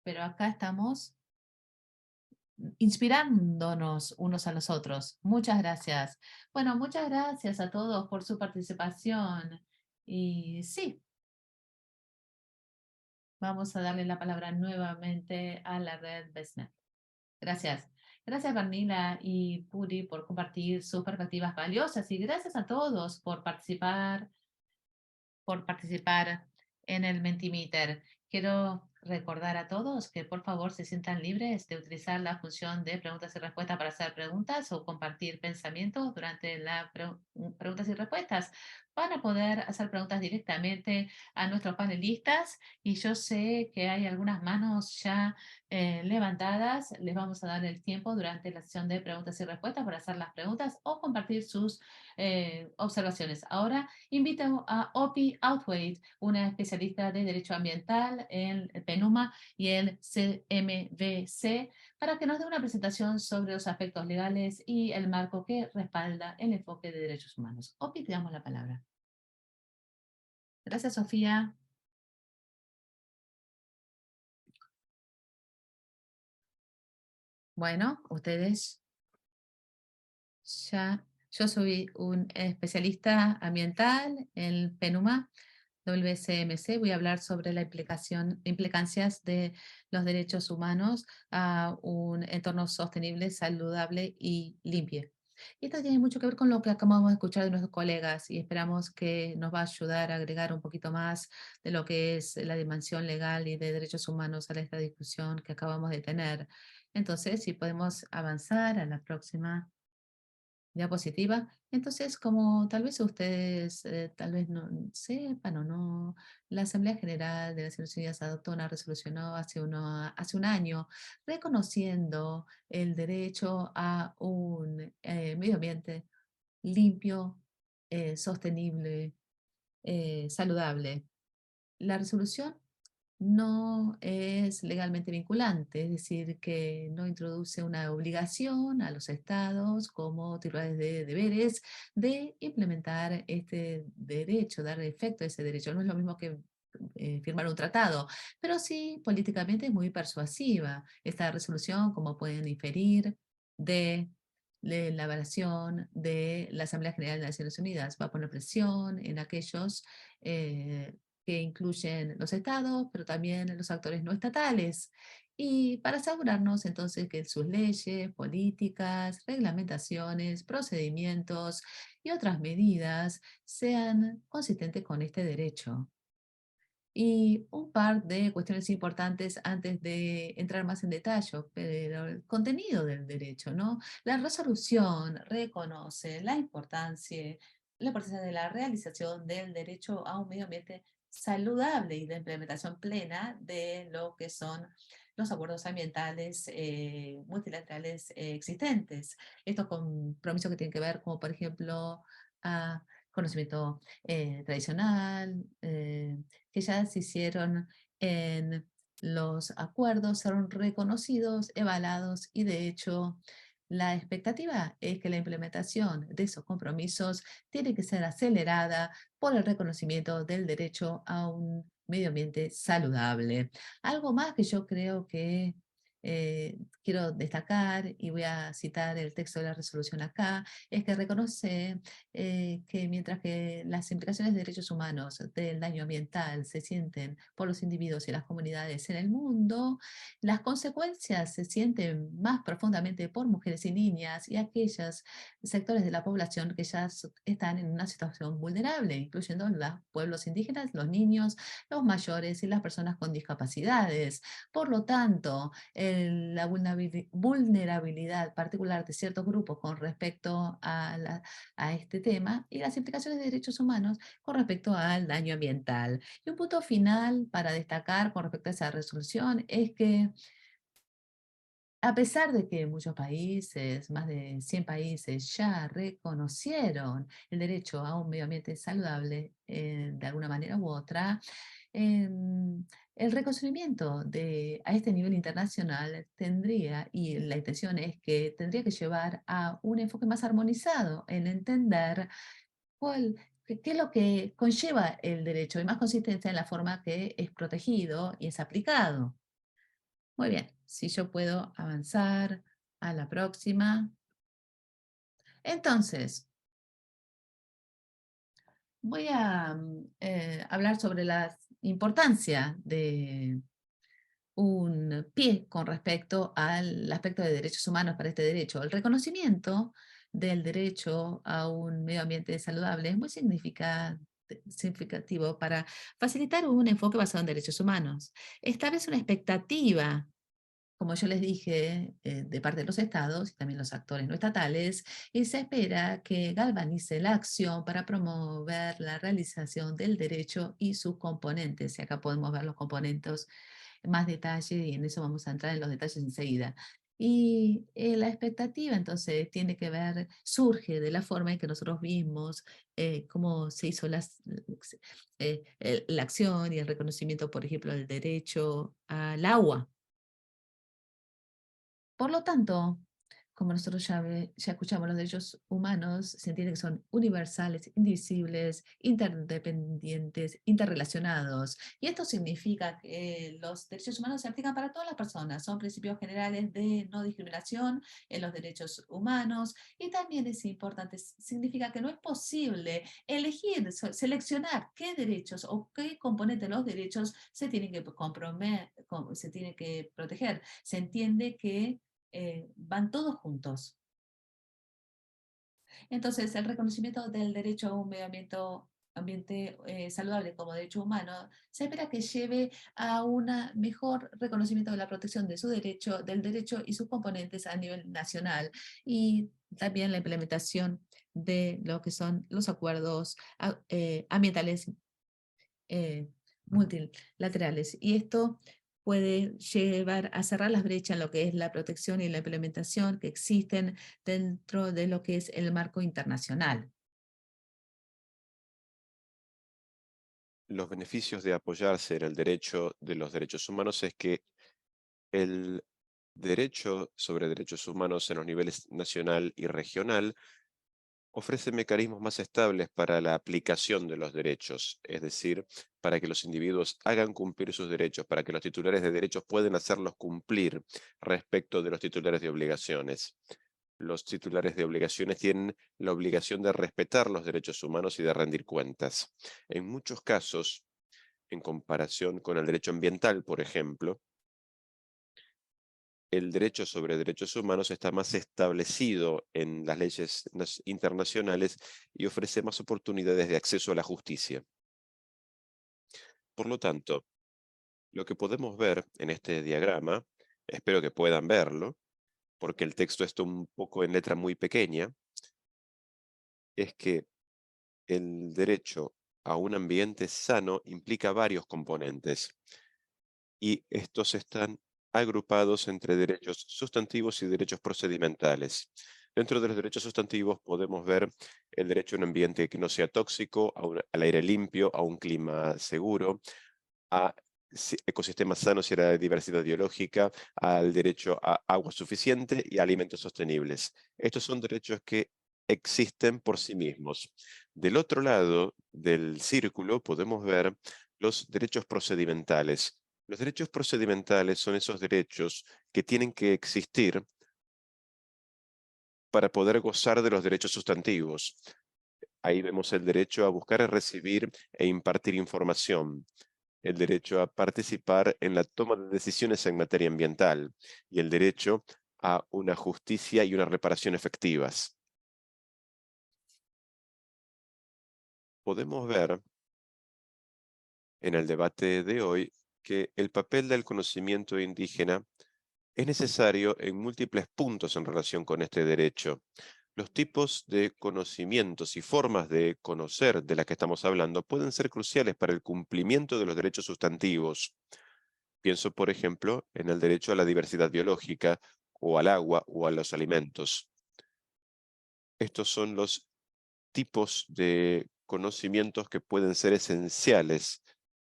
Pero acá estamos inspirándonos unos a los otros. Muchas gracias. Bueno, muchas gracias a todos por su participación. Y sí, vamos a darle la palabra nuevamente a la red BESNET. Gracias. Gracias, Barnila y Puri, por compartir sus perspectivas valiosas y gracias a todos por participar en el Mentimeter. Quiero recordar a todos que por favor se sientan libres de utilizar la función de preguntas y respuestas para hacer preguntas o compartir pensamientos durante las preguntas y respuestas para poder hacer preguntas directamente a nuestros panelistas. Y yo sé que hay algunas manos ya levantadas. Les vamos a dar el tiempo durante la sesión de preguntas y respuestas para hacer las preguntas o compartir sus observaciones. Ahora invito a Opi Outwait, una especialista de Derecho Ambiental en PENUMA y el CMVC, para que nos dé una presentación sobre los aspectos legales y el marco que respalda el enfoque de derechos humanos. Opi, te damos la palabra. Gracias, Sofía. Bueno, ustedes ya... Yo soy un especialista ambiental en PENUMA, WCMC. Voy a hablar sobre la implicancias de los derechos humanos a un entorno sostenible, saludable y limpio. Y esto tiene mucho que ver con lo que acabamos de escuchar de nuestros colegas y esperamos que nos va a ayudar a agregar un poquito más de lo que es la dimensión legal y de derechos humanos a esta discusión que acabamos de tener. Entonces, si podemos avanzar a la próxima diapositiva. Entonces, como tal vez ustedes tal vez no sepan o no, la Asamblea General de Naciones Unidas adoptó una resolución hace un año reconociendo el derecho a un medio ambiente limpio, sostenible, saludable. La resolución no es legalmente vinculante, es decir, que no introduce una obligación a los estados como titulares de deberes de implementar este derecho, dar efecto a ese derecho. No es lo mismo que firmar un tratado, pero sí políticamente es muy persuasiva esta resolución, como pueden inferir de la evaluación de la Asamblea General de Naciones Unidas. Va a poner presión en aquellos que incluyen los estados, pero también los actores no estatales. Y para asegurarnos entonces que sus leyes, políticas, reglamentaciones, procedimientos y otras medidas sean consistentes con este derecho. Y un par de cuestiones importantes antes de entrar más en detalle, pero el contenido del derecho, ¿no? La resolución reconoce la importancia de la realización del derecho a un medio ambiente saludable y de implementación plena de lo que son los acuerdos ambientales multilaterales existentes. Estos compromisos que tienen que ver, como por ejemplo, a conocimiento tradicional, que ya se hicieron en los acuerdos, fueron reconocidos, evalados y de hecho la expectativa es que la implementación de esos compromisos tiene que ser acelerada por el reconocimiento del derecho a un medio ambiente saludable. Algo más que yo creo que quiero destacar, y voy a citar el texto de la resolución acá, es que reconoce que mientras que las implicaciones de derechos humanos del daño ambiental se sienten por los individuos y las comunidades en el mundo, las consecuencias se sienten más profundamente por mujeres y niñas y aquellos sectores de la población que ya están en una situación vulnerable, incluyendo los pueblos indígenas, los niños, los mayores y las personas con discapacidades. Por lo tanto, la vulnerabilidad particular de ciertos grupos con respecto a este tema y las implicaciones de derechos humanos con respecto al daño ambiental. Y un punto final para destacar con respecto a esa resolución es que a pesar de que muchos países, más de 100 países, ya reconocieron el derecho a un medio ambiente saludable de alguna manera u otra, el reconocimiento a este nivel internacional tendría, y la intención es que tendría que llevar a un enfoque más armonizado en entender qué es lo que conlleva el derecho y más consistencia en la forma que es protegido y es aplicado. Muy bien, si yo puedo avanzar a la próxima. Entonces, voy a hablar sobre la importancia de un pie con respecto al aspecto de derechos humanos para este derecho. El reconocimiento del derecho a un medio ambiente saludable es muy significativo significativo para facilitar un enfoque basado en derechos humanos. Establece una expectativa, como yo les dije, de parte de los estados y también los actores no estatales, y se espera que galvanice la acción para promover la realización del derecho y sus componentes. Y acá podemos ver los componentes en más detalle y en eso vamos a entrar en los detalles enseguida. Y la expectativa entonces tiene que ver, surge de la forma en que nosotros vimos cómo se hizo la acción y el reconocimiento, por ejemplo, del derecho al agua. Por lo tanto, como nosotros ya escuchamos, los derechos humanos se entiende que son universales, indivisibles, interdependientes, interrelacionados. Y esto significa que los derechos humanos se aplican para todas las personas. Son principios generales de no discriminación en los derechos humanos. Y también es importante, significa que no es posible elegir, seleccionar qué derechos o qué componentes de los derechos se tienen que se tienen que proteger. Se entiende que van todos juntos. Entonces, el reconocimiento del derecho a un medio ambiente saludable como derecho humano se espera que lleve a un mejor reconocimiento de la protección de del derecho y sus componentes a nivel nacional y también la implementación de lo que son los acuerdos ambientales multilaterales. Y esto puede llevar a cerrar las brechas en lo que es la protección y la implementación que existen dentro de lo que es el marco internacional. Los beneficios de apoyarse en el derecho de los derechos humanos es que el derecho sobre derechos humanos en los niveles nacional y regional ofrece mecanismos más estables para la aplicación de los derechos, es decir, para que los individuos hagan cumplir sus derechos, para que los titulares de derechos puedan hacerlos cumplir respecto de los titulares de obligaciones. Los titulares de obligaciones tienen la obligación de respetar los derechos humanos y de rendir cuentas. En muchos casos, en comparación con el derecho ambiental, por ejemplo, el derecho sobre derechos humanos está más establecido en las leyes internacionales y ofrece más oportunidades de acceso a la justicia. Por lo tanto, lo que podemos ver en este diagrama, espero que puedan verlo, porque el texto está un poco en letra muy pequeña, es que el derecho a un ambiente sano implica varios componentes y estos están agrupados entre derechos sustantivos y derechos procedimentales. Dentro de los derechos sustantivos podemos ver el derecho a un ambiente que no sea tóxico, al aire limpio, a un clima seguro, a ecosistemas sanos y a la diversidad biológica, al derecho a agua suficiente y a alimentos sostenibles. Estos son derechos que existen por sí mismos. Del otro lado del círculo podemos ver los derechos procedimentales. Los derechos procedimentales son esos derechos que tienen que existir para poder gozar de los derechos sustantivos. Ahí vemos el derecho a buscar, a recibir e impartir información, el derecho a participar en la toma de decisiones en materia ambiental y el derecho a una justicia y una reparación efectivas. Podemos ver en el debate de hoy que el papel del conocimiento indígena es necesario en múltiples puntos en relación con este derecho. Los tipos de conocimientos y formas de conocer de las que estamos hablando pueden ser cruciales para el cumplimiento de los derechos sustantivos. Pienso, por ejemplo, en el derecho a la diversidad biológica, o al agua, o a los alimentos. Estos son los tipos de conocimientos que pueden ser esenciales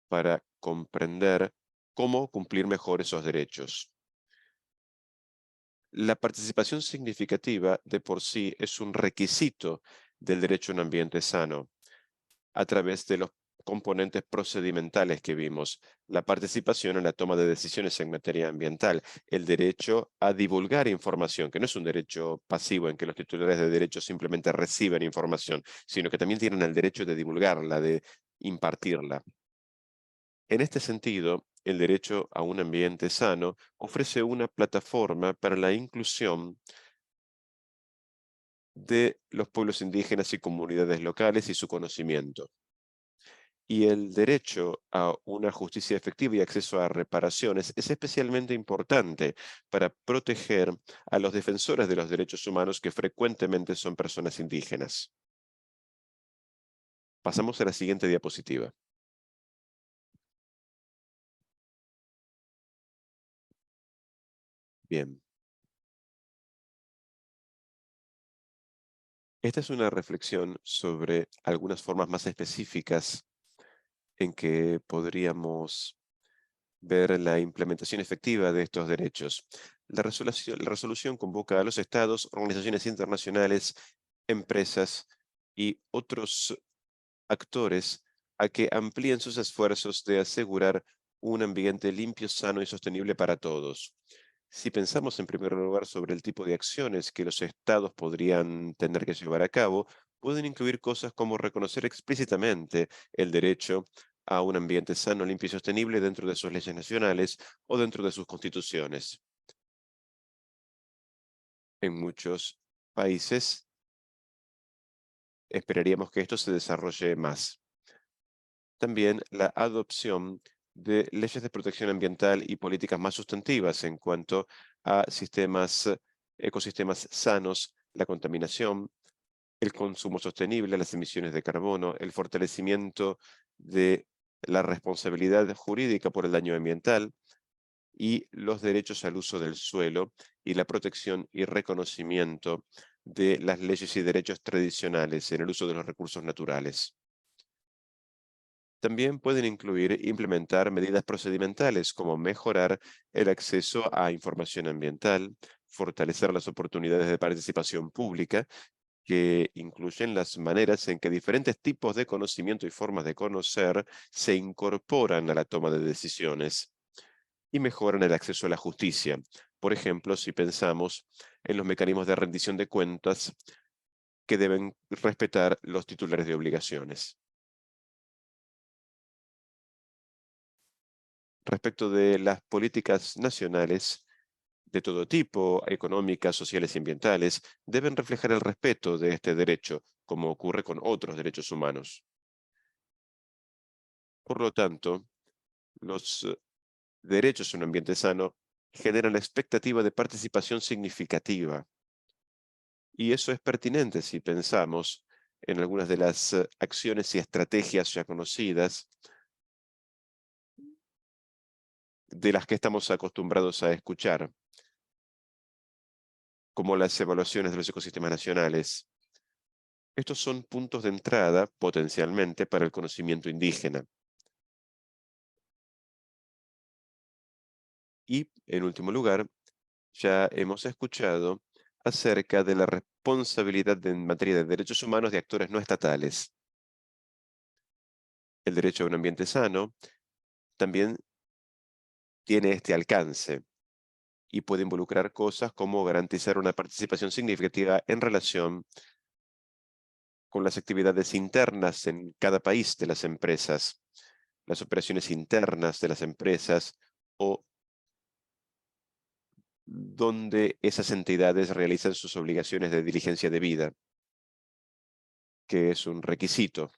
para comprender cómo cumplir mejor esos derechos. La participación significativa de por sí es un requisito del derecho a un ambiente sano, a través de los componentes procedimentales que vimos, la participación en la toma de decisiones en materia ambiental, el derecho a divulgar información, que no es un derecho pasivo en que los titulares de derechos simplemente reciben información, sino que también tienen el derecho de divulgarla, de impartirla. En este sentido, el derecho a un ambiente sano ofrece una plataforma para la inclusión de los pueblos indígenas y comunidades locales y su conocimiento. Y el derecho a una justicia efectiva y acceso a reparaciones es especialmente importante para proteger a los defensores de los derechos humanos que frecuentemente son personas indígenas. Pasamos a la siguiente diapositiva. Bien, esta es una reflexión sobre algunas formas más específicas en que podríamos ver la implementación efectiva de estos derechos. La resolución convoca a los estados, organizaciones internacionales, empresas y otros actores a que amplíen sus esfuerzos de asegurar un ambiente limpio, sano y sostenible para todos. Si pensamos en primer lugar sobre el tipo de acciones que los estados podrían tener que llevar a cabo, pueden incluir cosas como reconocer explícitamente el derecho a un ambiente sano, limpio y sostenible dentro de sus leyes nacionales o dentro de sus constituciones. En muchos países esperaríamos que esto se desarrolle más. También la adopción de leyes de protección ambiental y políticas más sustantivas en cuanto a ecosistemas sanos, la contaminación, el consumo sostenible, las emisiones de carbono, el fortalecimiento de la responsabilidad jurídica por el daño ambiental y los derechos al uso del suelo y la protección y reconocimiento de las leyes y derechos tradicionales en el uso de los recursos naturales. También pueden incluir implementar medidas procedimentales como mejorar el acceso a información ambiental, fortalecer las oportunidades de participación pública, que incluyen las maneras en que diferentes tipos de conocimiento y formas de conocer se incorporan a la toma de decisiones y mejoran el acceso a la justicia. Por ejemplo, si pensamos en los mecanismos de rendición de cuentas que deben respetar los titulares de obligaciones. Respecto de las políticas nacionales de todo tipo, económicas, sociales y ambientales, deben reflejar el respeto de este derecho, como ocurre con otros derechos humanos. Por lo tanto, los derechos a un ambiente sano generan la expectativa de participación significativa. Y eso es pertinente si pensamos en algunas de las acciones y estrategias ya conocidas de las que estamos acostumbrados a escuchar, como las evaluaciones de los ecosistemas nacionales. Estos son puntos de entrada, potencialmente, para el conocimiento indígena. Y, en último lugar, ya hemos escuchado acerca de la responsabilidad en materia de derechos humanos de actores no estatales. El derecho a un ambiente sano también tiene este alcance y puede involucrar cosas como garantizar una participación significativa en relación con las actividades internas en cada país de las empresas, las operaciones internas de las empresas o donde esas entidades realizan sus obligaciones de diligencia debida, que es un requisito.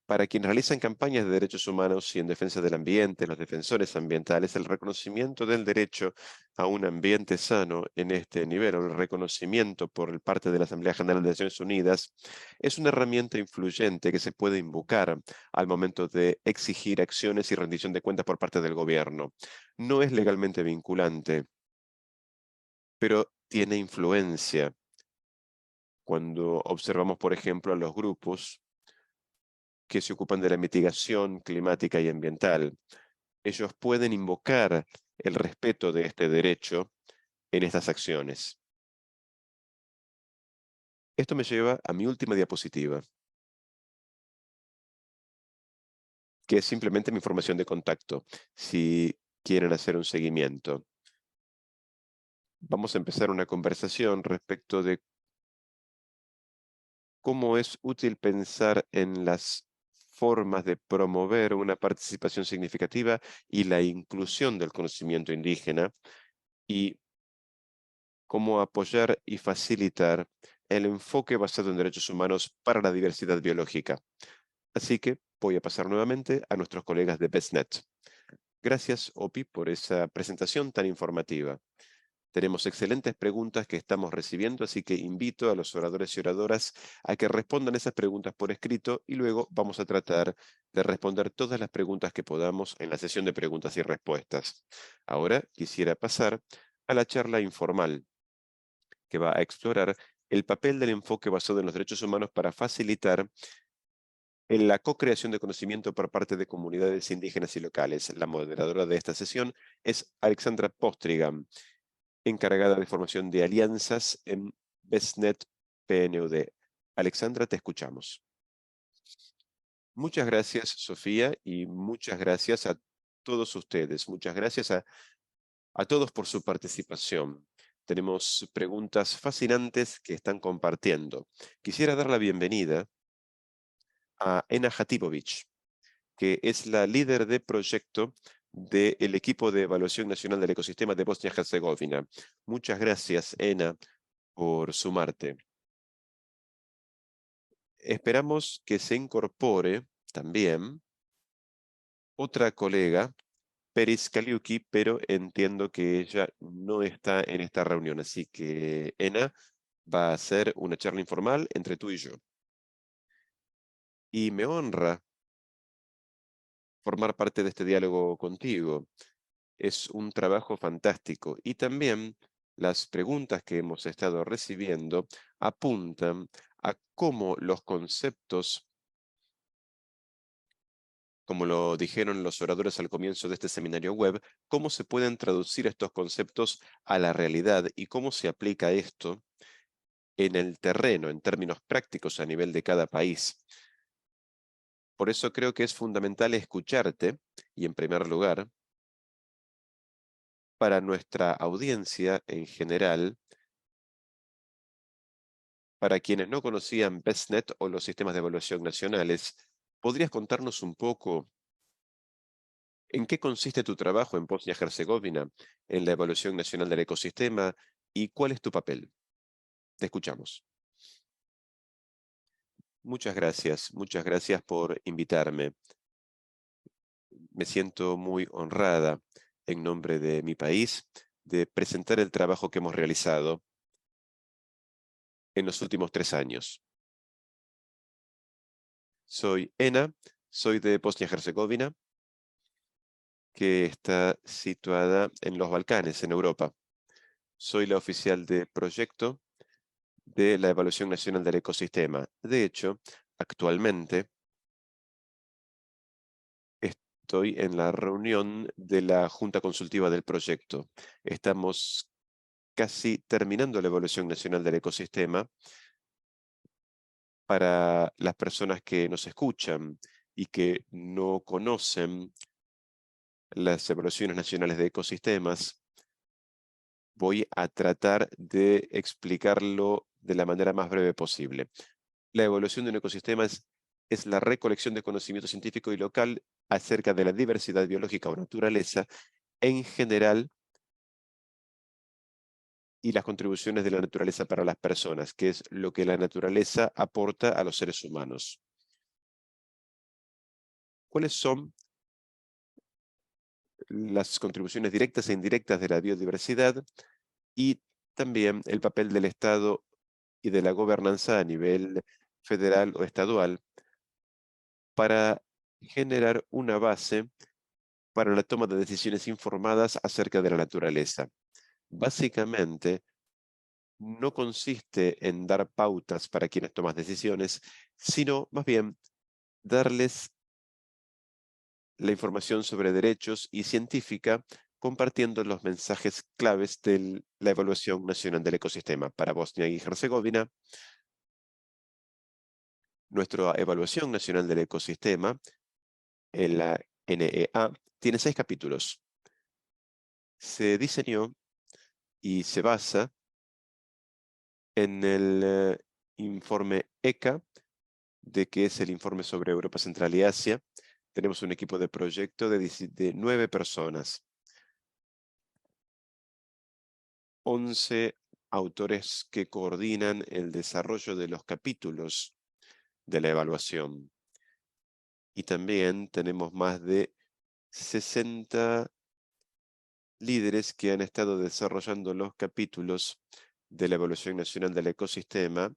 Para quienes realizan campañas de derechos humanos y en defensa del ambiente, los defensores ambientales, el reconocimiento del derecho a un ambiente sano en este nivel, o el reconocimiento por parte de la Asamblea General de Naciones Unidas, es una herramienta influyente que se puede invocar al momento de exigir acciones y rendición de cuentas por parte del gobierno. No es legalmente vinculante, pero tiene influencia. Cuando observamos, por ejemplo, a los grupos que se ocupan de la mitigación climática y ambiental, ellos pueden invocar el respeto de este derecho en estas acciones. Esto me lleva a mi última diapositiva, que es simplemente mi información de contacto, si quieren hacer un seguimiento. Vamos a empezar una conversación respecto de cómo es útil pensar en las formas de promover una participación significativa y la inclusión del conocimiento indígena y cómo apoyar y facilitar el enfoque basado en derechos humanos para la diversidad biológica. Así que voy a pasar nuevamente a nuestros colegas de BestNet. Gracias, Opi, por esa presentación tan informativa. Tenemos excelentes preguntas que estamos recibiendo, así que invito a los oradores y oradoras a que respondan esas preguntas por escrito y luego vamos a tratar de responder todas las preguntas que podamos en la sesión de preguntas y respuestas. Ahora quisiera pasar a la charla informal, que va a explorar el papel del enfoque basado en los derechos humanos para facilitar en la co-creación de conocimiento por parte de comunidades indígenas y locales. La moderadora de esta sesión es Alexandra Postrigan, encargada de formación de alianzas en BestNet PNUD. Alexandra, te escuchamos. Muchas gracias, Sofía, y muchas gracias a todos ustedes. Muchas gracias a todos por su participación. Tenemos preguntas fascinantes que están compartiendo. Quisiera dar la bienvenida a Ena Hatipovic, que es la líder de proyecto del equipo de evaluación nacional del ecosistema de Bosnia-Herzegovina. Muchas gracias, Ena, por sumarte. Esperamos que se incorpore también otra colega, Peris Kaliuki, pero entiendo que ella no está en esta reunión, así que Ena va a hacer una charla informal entre tú y yo. Y me honra formar parte de este diálogo contigo. Es un trabajo fantástico y también las preguntas que hemos estado recibiendo apuntan a cómo los conceptos, como lo dijeron los oradores al comienzo de este seminario web, cómo se pueden traducir estos conceptos a la realidad y cómo se aplica esto en el terreno, en términos prácticos a nivel de cada país. Por eso creo que es fundamental escucharte y, en primer lugar, para nuestra audiencia en general, para quienes no conocían BestNet o los sistemas de evaluación nacionales, ¿podrías contarnos un poco en qué consiste tu trabajo en Bosnia-Herzegovina en la evaluación nacional del ecosistema y cuál es tu papel? Te escuchamos. Muchas gracias por invitarme. Me siento muy honrada en nombre de mi país de presentar el trabajo que hemos realizado en los últimos 3 años. Soy Ena, soy de Bosnia-Herzegovina, que está situada en los Balcanes, en Europa. Soy la oficial de proyecto de la Evaluación Nacional del Ecosistema. De hecho, actualmente estoy en la reunión de la Junta Consultiva del proyecto. Estamos casi terminando la Evaluación Nacional del Ecosistema. Para las personas que nos escuchan y que no conocen las evaluaciones nacionales de ecosistemas, voy a tratar de explicarlo de la manera más breve posible. La evaluación de un ecosistema es la recolección de conocimiento científico y local acerca de la diversidad biológica o naturaleza en general y las contribuciones de la naturaleza para las personas, que es lo que la naturaleza aporta a los seres humanos. ¿Cuáles son las contribuciones directas e indirectas de la biodiversidad y también el papel del Estado y de la gobernanza a nivel federal o estadual para generar una base para la toma de decisiones informadas acerca de la naturaleza? Básicamente, no consiste en dar pautas para quienes toman decisiones, sino más bien darles la información sobre derechos y científica, compartiendo los mensajes claves de la evaluación nacional del ecosistema. Para Bosnia y Herzegovina, nuestra evaluación nacional del ecosistema, en la NEA, tiene 6 capítulos. Se diseñó y se basa en el informe ECA, de que es el informe sobre Europa Central y Asia. Tenemos un equipo de proyecto de 9 personas. 11 autores que coordinan el desarrollo de los capítulos de la evaluación. Y también tenemos más de 60 líderes que han estado desarrollando los capítulos de la Evaluación Nacional del Ecosistema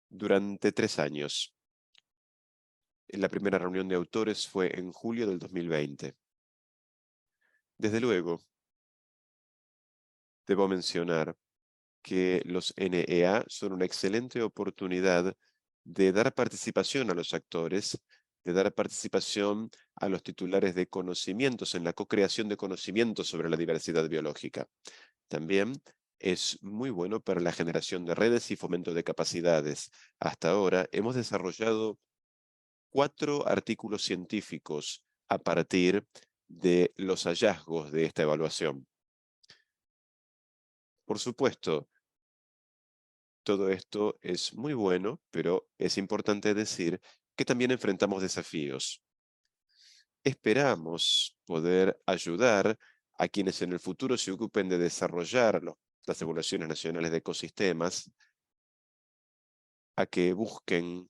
durante 3 años. La primera reunión de autores fue en julio del 2020. Desde luego, debo mencionar que los NEA son una excelente oportunidad de dar participación a los actores, de dar participación a los titulares de conocimientos en la co-creación de conocimientos sobre la diversidad biológica. También es muy bueno para la generación de redes y fomento de capacidades. Hasta ahora hemos desarrollado 4 artículos científicos a partir de los hallazgos de esta evaluación. Por supuesto, todo esto es muy bueno, pero es importante decir que también enfrentamos desafíos. Esperamos poder ayudar a quienes en el futuro se ocupen de desarrollar las evaluaciones nacionales de ecosistemas a que busquen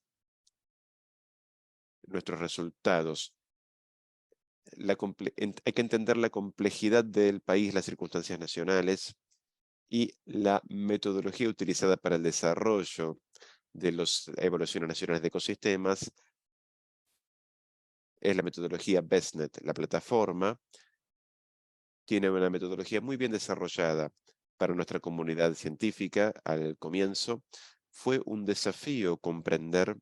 nuestros resultados. Hay que entender la complejidad del país, las circunstancias nacionales y la metodología utilizada para el desarrollo de las evaluaciones nacionales de ecosistemas es la metodología BESNET. La plataforma tiene una metodología muy bien desarrollada para nuestra comunidad científica. Al comienzo fue un desafío comprender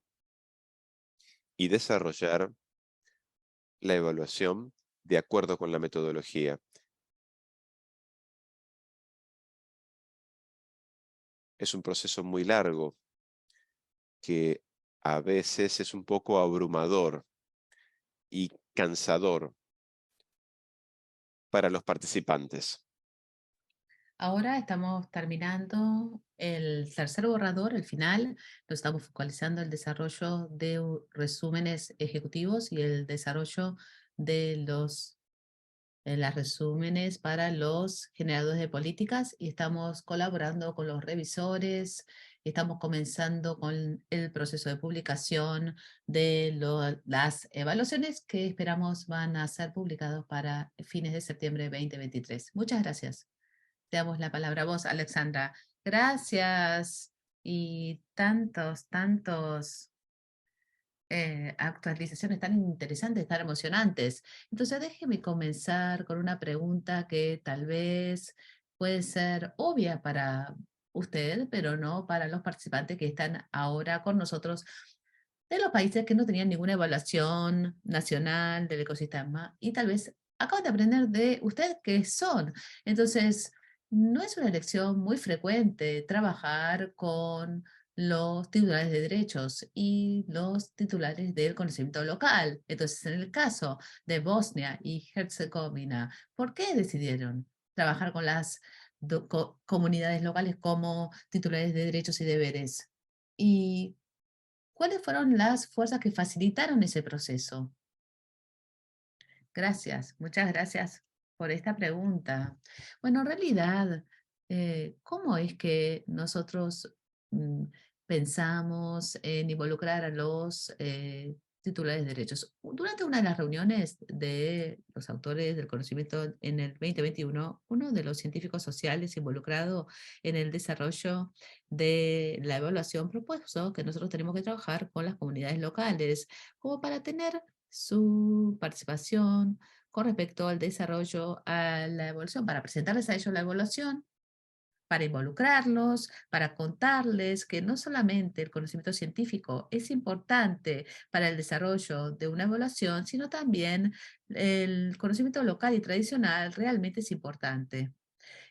y desarrollar la evaluación de acuerdo con la metodología. Es un proceso muy largo que a veces es un poco abrumador y cansador para los participantes. Ahora estamos terminando el tercer borrador, el final. Nos estamos focalizando en el desarrollo de resúmenes ejecutivos y el desarrollo de las resúmenes para los generadores de políticas y estamos colaborando con los revisores. Estamos comenzando con el proceso de publicación de las evaluaciones que esperamos van a ser publicados para fines de septiembre de 2023. Muchas gracias. Te damos la palabra a vos, Alexandra. Gracias. Y tantos actualizaciones tan interesantes, tan emocionantes. Entonces, déjeme comenzar con una pregunta que tal vez puede ser obvia para usted, pero no para los participantes que están ahora con nosotros de los países que no tenían ninguna evaluación nacional del ecosistema y tal vez acaban de aprender de ustedes qué son. Entonces, no es una elección muy frecuente trabajar con los titulares de derechos y los titulares del conocimiento local. Entonces, en el caso de Bosnia y Herzegovina, ¿por qué decidieron trabajar con las comunidades locales como titulares de derechos y deberes? ¿Y cuáles fueron las fuerzas que facilitaron ese proceso? Gracias, muchas gracias por esta pregunta. Bueno, en realidad, ¿cómo es que nosotros mm, pensamos en involucrar a los titulares de derechos? Durante una de las reuniones de los autores del conocimiento en el 2021, uno de los científicos sociales involucrado en el desarrollo de la evaluación propuso que nosotros tenemos que trabajar con las comunidades locales como para tener su participación con respecto al desarrollo, a la evaluación, para presentarles a ellos la evaluación, para involucrarlos, para contarles que no solamente el conocimiento científico es importante para el desarrollo de una evaluación, sino también el conocimiento local y tradicional realmente es importante.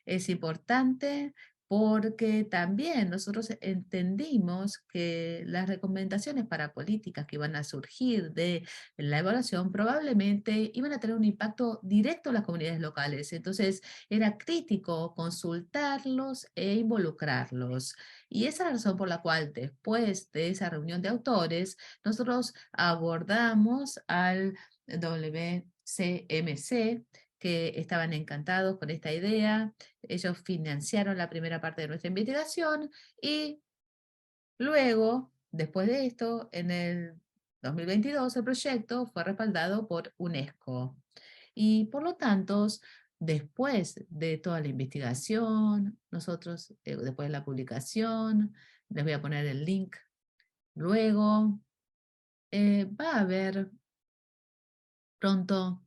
Es importante porque también nosotros entendimos que las recomendaciones para políticas que iban a surgir de la evaluación probablemente iban a tener un impacto directo en las comunidades locales. Entonces era crítico consultarlos e involucrarlos. Y esa es la razón por la cual después de esa reunión de autores, nosotros abordamos al WCMC, que estaban encantados con esta idea. Ellos financiaron la primera parte de nuestra investigación y luego, después de esto, en el 2022, el proyecto fue respaldado por UNESCO. Y por lo tanto, después de toda la investigación, nosotros, después de la publicación, les voy a poner el link luego, va a haber pronto,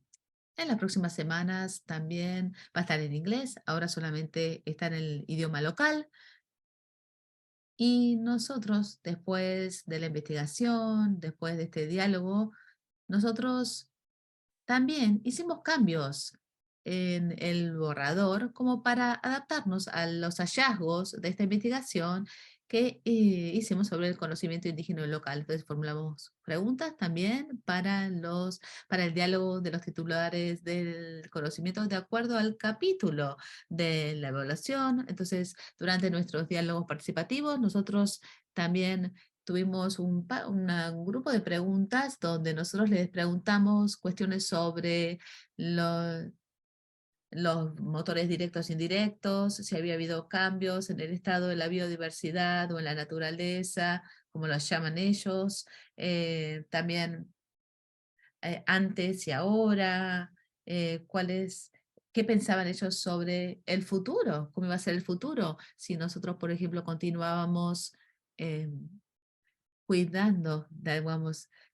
en las próximas semanas también, va a estar en inglés, ahora solamente está en el idioma local. Y nosotros, después de la investigación, después de este diálogo, nosotros también hicimos cambios en el borrador como para adaptarnos a los hallazgos de esta investigación que hicimos sobre el conocimiento indígena y local. Entonces formulamos preguntas también para el diálogo de los titulares del conocimiento de acuerdo al capítulo de la evaluación. Entonces, durante nuestros diálogos participativos, nosotros también tuvimos un grupo de preguntas donde nosotros les preguntamos cuestiones sobre los motores directos e indirectos, si había habido cambios en el estado de la biodiversidad o en la naturaleza, como lo llaman ellos, también antes y ahora, qué pensaban ellos sobre el futuro, cómo iba a ser el futuro, si nosotros, por ejemplo, continuábamos cuidando,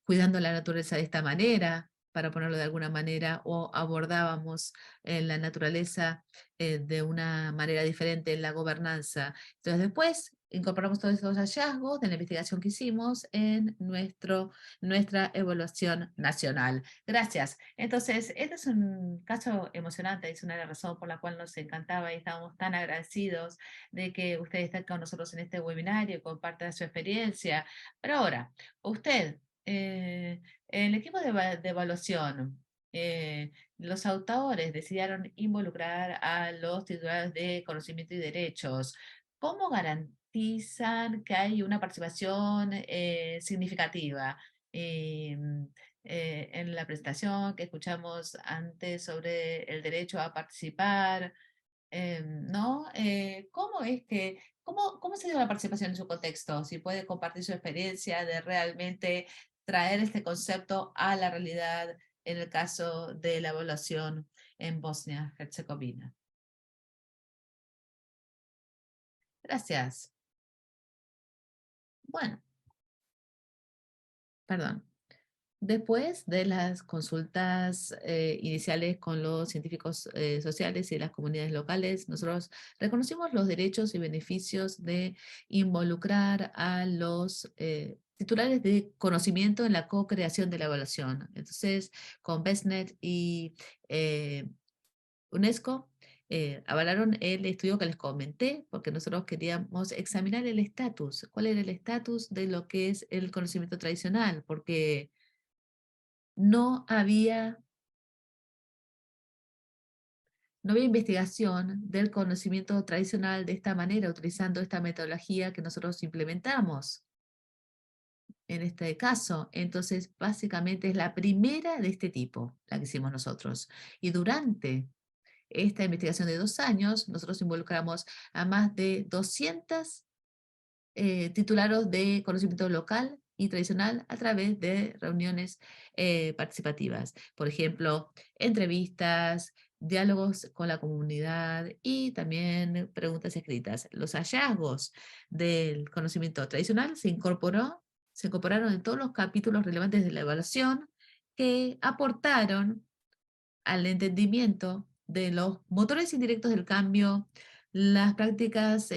cuidando la naturaleza de esta manera, para ponerlo de alguna manera, o abordábamos la naturaleza de una manera diferente en la gobernanza. Entonces después incorporamos todos esos hallazgos de la investigación que hicimos en nuestra evaluación nacional. Gracias. Entonces, este es un caso emocionante, es una razón por la cual nos encantaba y estábamos tan agradecidos de que usted esté con nosotros en este webinario y comparta su experiencia. Pero ahora, usted, el equipo de evaluación, los autores decidieron involucrar a los titulares de conocimiento y derechos. ¿Cómo garantizan que hay una participación significativa? En la presentación que escuchamos antes sobre el derecho a participar, ¿no? ¿Cómo se dio la participación en su contexto? Si puede compartir su experiencia de realmente traer este concepto a la realidad en el caso de la evaluación en Bosnia-Herzegovina. Gracias. Bueno, perdón. Después de las consultas iniciales con los científicos sociales y las comunidades locales, nosotros reconocimos los derechos y beneficios de involucrar a los titulares de conocimiento en la co-creación de la evaluación. Entonces, con BESNET y UNESCO, avalaron el estudio que les comenté, porque nosotros queríamos examinar el estatus, cuál era el estatus de lo que es el conocimiento tradicional, porque no había, no había investigación del conocimiento tradicional de esta manera, utilizando esta metodología que nosotros implementamos en este caso. Entonces, básicamente es la primera de este tipo, la que hicimos nosotros. Y durante esta investigación de 2 años, nosotros involucramos a más de 200 titularos de conocimiento local y tradicional a través de reuniones participativas. Por ejemplo, entrevistas, diálogos con la comunidad y también preguntas escritas. Los hallazgos del conocimiento tradicional se incorporaron en todos los capítulos relevantes de la evaluación que aportaron al entendimiento de los motores indirectos del cambio, las prácticas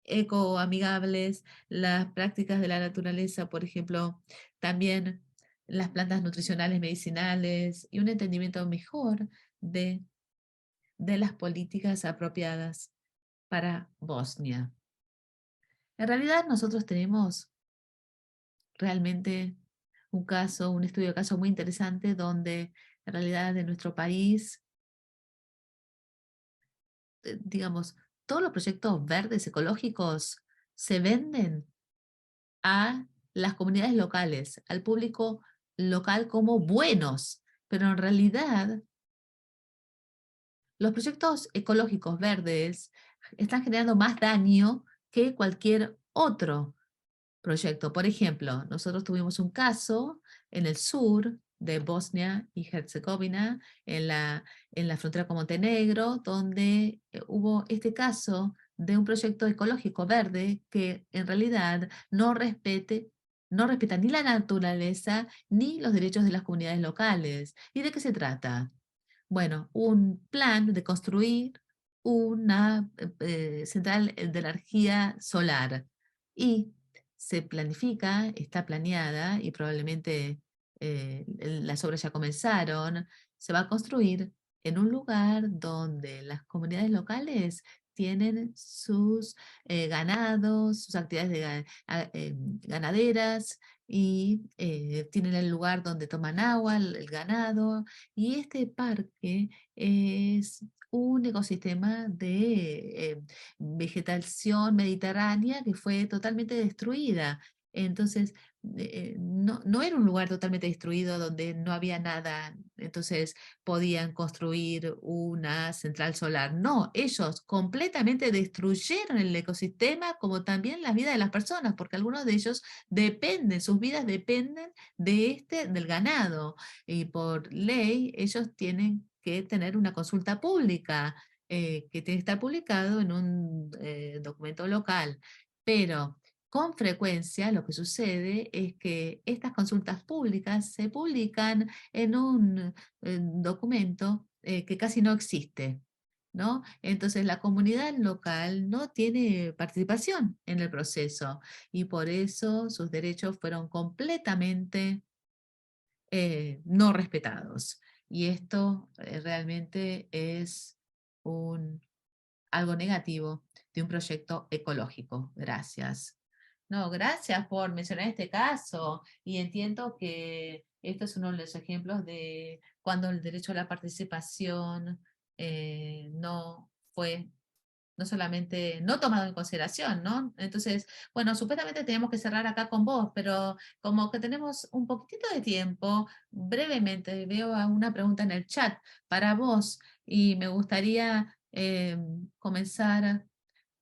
ecoamigables, las prácticas de la naturaleza, por ejemplo, también las plantas nutricionales medicinales y un entendimiento mejor de, de las políticas apropiadas para Bosnia. En realidad nosotros tenemos realmente un estudio de caso muy interesante donde en realidad en nuestro país, digamos, todos los proyectos verdes ecológicos se venden a las comunidades locales, al público local como buenos, pero en realidad los proyectos ecológicos verdes están generando más daño que cualquier otro proyecto. Por ejemplo, nosotros tuvimos un caso en el sur de Bosnia y Herzegovina, en la frontera con Montenegro, donde hubo este caso de un proyecto ecológico verde que en realidad no respeta ni la naturaleza ni los derechos de las comunidades locales. ¿Y de qué se trata? Bueno, un plan de construir una central de energía solar y se planifica, está planeada y probablemente las obras ya comenzaron, se va a construir en un lugar donde las comunidades locales tienen sus ganados, sus actividades ganaderas y tienen el lugar donde toman agua, el ganado, y este parque es un ecosistema de vegetación mediterránea que fue totalmente destruida. Entonces, no era un lugar totalmente destruido donde no había nada, entonces podían construir una central solar. No, ellos completamente destruyeron el ecosistema como también la vida de las personas, porque algunos de ellos dependen, sus vidas dependen del ganado y por ley ellos tienen que tener una consulta pública que tiene que estar publicado en un documento local. Pero con frecuencia lo que sucede es que estas consultas públicas se publican en un documento que casi no existe. ¿No? Entonces la comunidad local no tiene participación en el proceso y por eso sus derechos fueron completamente no respetados. Y esto realmente es algo negativo de un proyecto ecológico. Gracias. No, gracias por mencionar este caso y entiendo que esto es uno de los ejemplos de cuando el derecho a la participación no fue no solamente no tomado en consideración, ¿no? Entonces, bueno, supuestamente tenemos que cerrar acá con vos, pero como que tenemos un poquitito de tiempo, brevemente veo una pregunta en el chat para vos y me gustaría comenzar.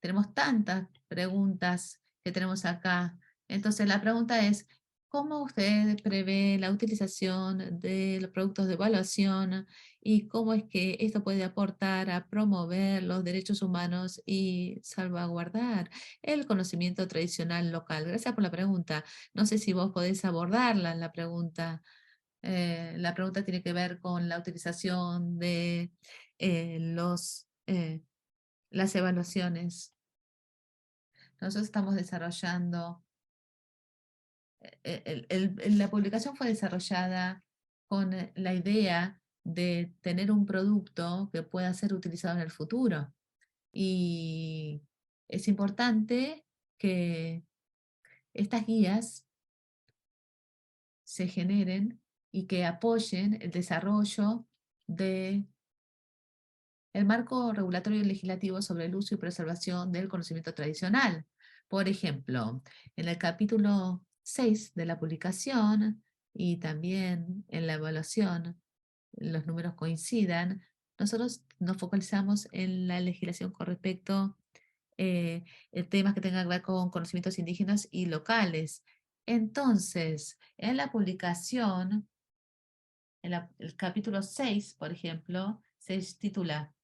Tenemos tantas preguntas que tenemos acá. Entonces, la pregunta es, ¿cómo usted prevé la utilización de los productos de evaluación y cómo es que esto puede aportar a promover los derechos humanos y salvaguardar el conocimiento tradicional local? Gracias por la pregunta. No sé si vos podés abordarla, la pregunta. La pregunta tiene que ver con la utilización de las evaluaciones. Nosotros estamos desarrollando, la publicación fue desarrollada con la idea de tener un producto que pueda ser utilizado en el futuro. Y es importante que estas guías se generen y que apoyen el desarrollo de el marco regulatorio y legislativo sobre el uso y preservación del conocimiento tradicional. Por ejemplo, en el capítulo 6 de la publicación y también en la evaluación, los números coincidan, nosotros nos focalizamos en la legislación con respecto a temas que tengan que ver con conocimientos indígenas y locales. Entonces, en la publicación, el capítulo 6, por ejemplo, se titula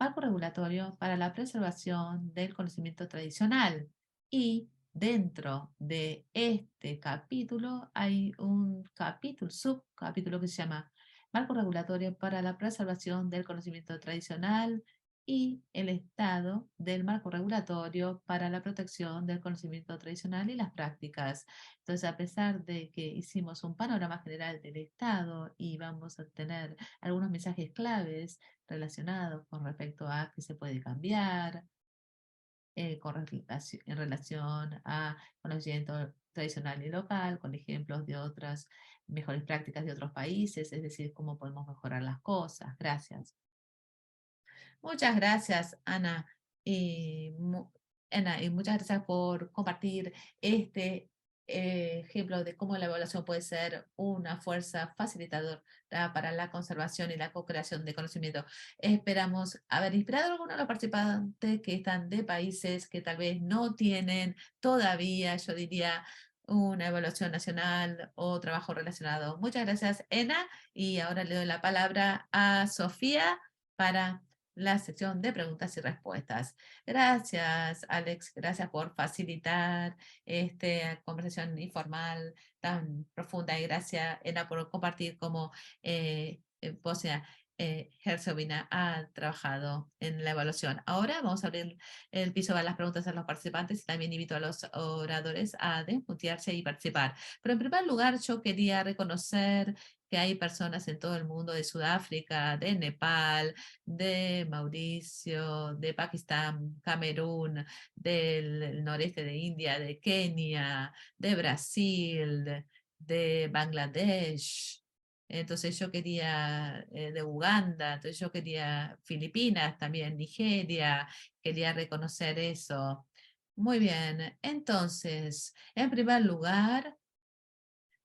Marco regulatorio para la preservación del conocimiento tradicional. Y dentro de este capítulo hay un capítulo, subcapítulo que se llama Marco regulatorio para la preservación del conocimiento tradicional y el estado del marco regulatorio para la protección del conocimiento tradicional y las prácticas. Entonces, a pesar de que hicimos un panorama general del estado y vamos a tener algunos mensajes claves relacionados con respecto a qué se puede cambiar, en relación a conocimiento tradicional y local, con ejemplos de otras mejores prácticas de otros países, es decir, cómo podemos mejorar las cosas. Gracias. Muchas gracias, Ana. Y, Ana, y muchas gracias por compartir este ejemplos de cómo la evaluación puede ser una fuerza facilitadora para la conservación y la co-creación de conocimiento. Esperamos haber inspirado a algunos de los participantes que están de países que tal vez no tienen todavía, yo diría, una evaluación nacional o trabajo relacionado. Muchas gracias, Ena, y ahora le doy la palabra a Sofía para la sección de preguntas y respuestas. Gracias, Alex, gracias por facilitar esta conversación informal tan profunda, y gracias, Ena, por compartir cómo Bosnia Herzegovina ha trabajado en la evaluación. Ahora vamos a abrir el piso para las preguntas a los participantes y también invito a los oradores a desmutearse y participar. Pero en primer lugar, yo quería reconocer que hay personas en todo el mundo, de Sudáfrica, de Nepal, de Mauricio, de Pakistán, Camerún, del noreste de India, de Kenia, de Brasil, de Bangladesh. Entonces yo quería, de Uganda, entonces yo quería Filipinas también, Nigeria, quería reconocer eso. Muy bien, entonces, en primer lugar,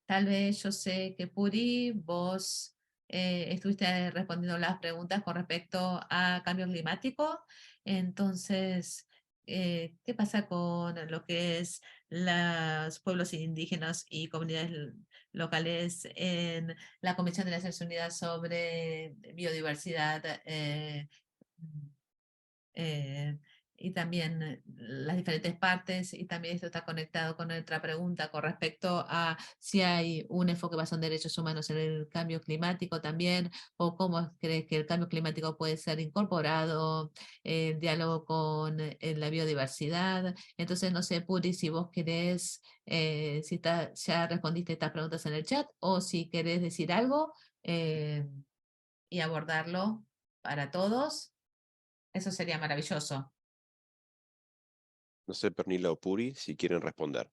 tal vez yo sé que Puri, vos estuviste respondiendo las preguntas con respecto a cambio climático. Entonces, ¿qué pasa con lo que es los pueblos indígenas y comunidades locales en la Convención de las Naciones Unidas sobre biodiversidad? eh, y también las diferentes partes, y también esto está conectado con otra pregunta con respecto a si hay un enfoque basado en derechos humanos en el cambio climático también, o cómo crees que el cambio climático puede ser incorporado, el diálogo con la biodiversidad. Entonces, no sé, Puri, si vos querés, si ya respondiste estas preguntas en el chat, o si querés decir algo y abordarlo para todos. Eso sería maravilloso. No sé, Pernila o Puri, si quieren responder.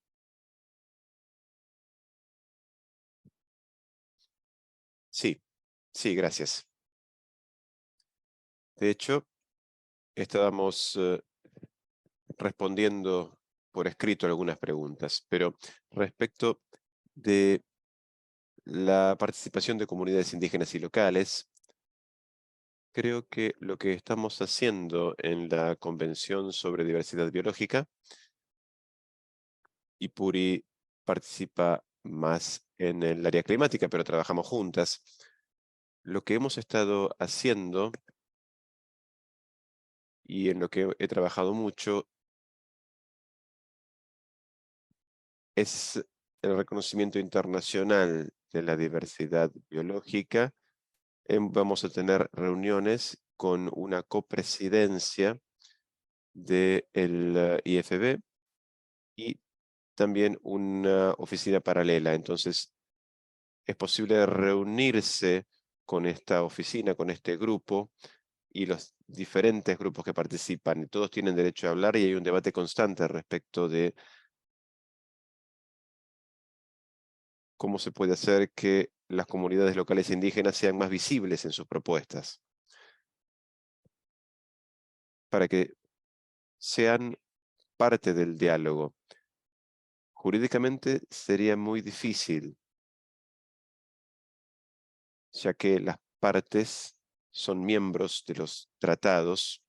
Sí, sí, gracias. De hecho, estábamos respondiendo por escrito algunas preguntas, pero respecto de la participación de comunidades indígenas y locales, creo que lo que estamos haciendo en la Convención sobre Diversidad Biológica, y Puri participa más en el área climática, pero trabajamos juntas, lo que hemos estado haciendo y en lo que he trabajado mucho es el reconocimiento internacional de la diversidad biológica. Vamos a tener reuniones con una copresidencia del IFB y también una oficina paralela. Entonces, es posible reunirse con esta oficina, con este grupo y los diferentes grupos que participan. Y todos tienen derecho a hablar y hay un debate constante respecto de cómo se puede hacer que las comunidades locales indígenas sean más visibles en sus propuestas, para que sean parte del diálogo. Jurídicamente sería muy difícil, ya que las partes son miembros de los tratados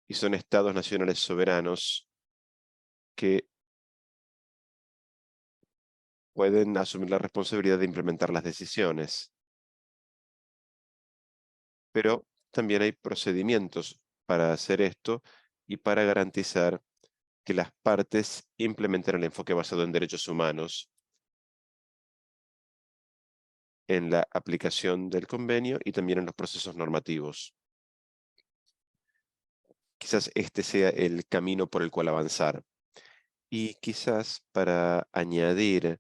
y son estados nacionales soberanos que pueden asumir la responsabilidad de implementar las decisiones. Pero también hay procedimientos para hacer esto y para garantizar que las partes implementen el enfoque basado en derechos humanos en la aplicación del convenio y también en los procesos normativos. Quizás este sea el camino por el cual avanzar. Y quizás para añadir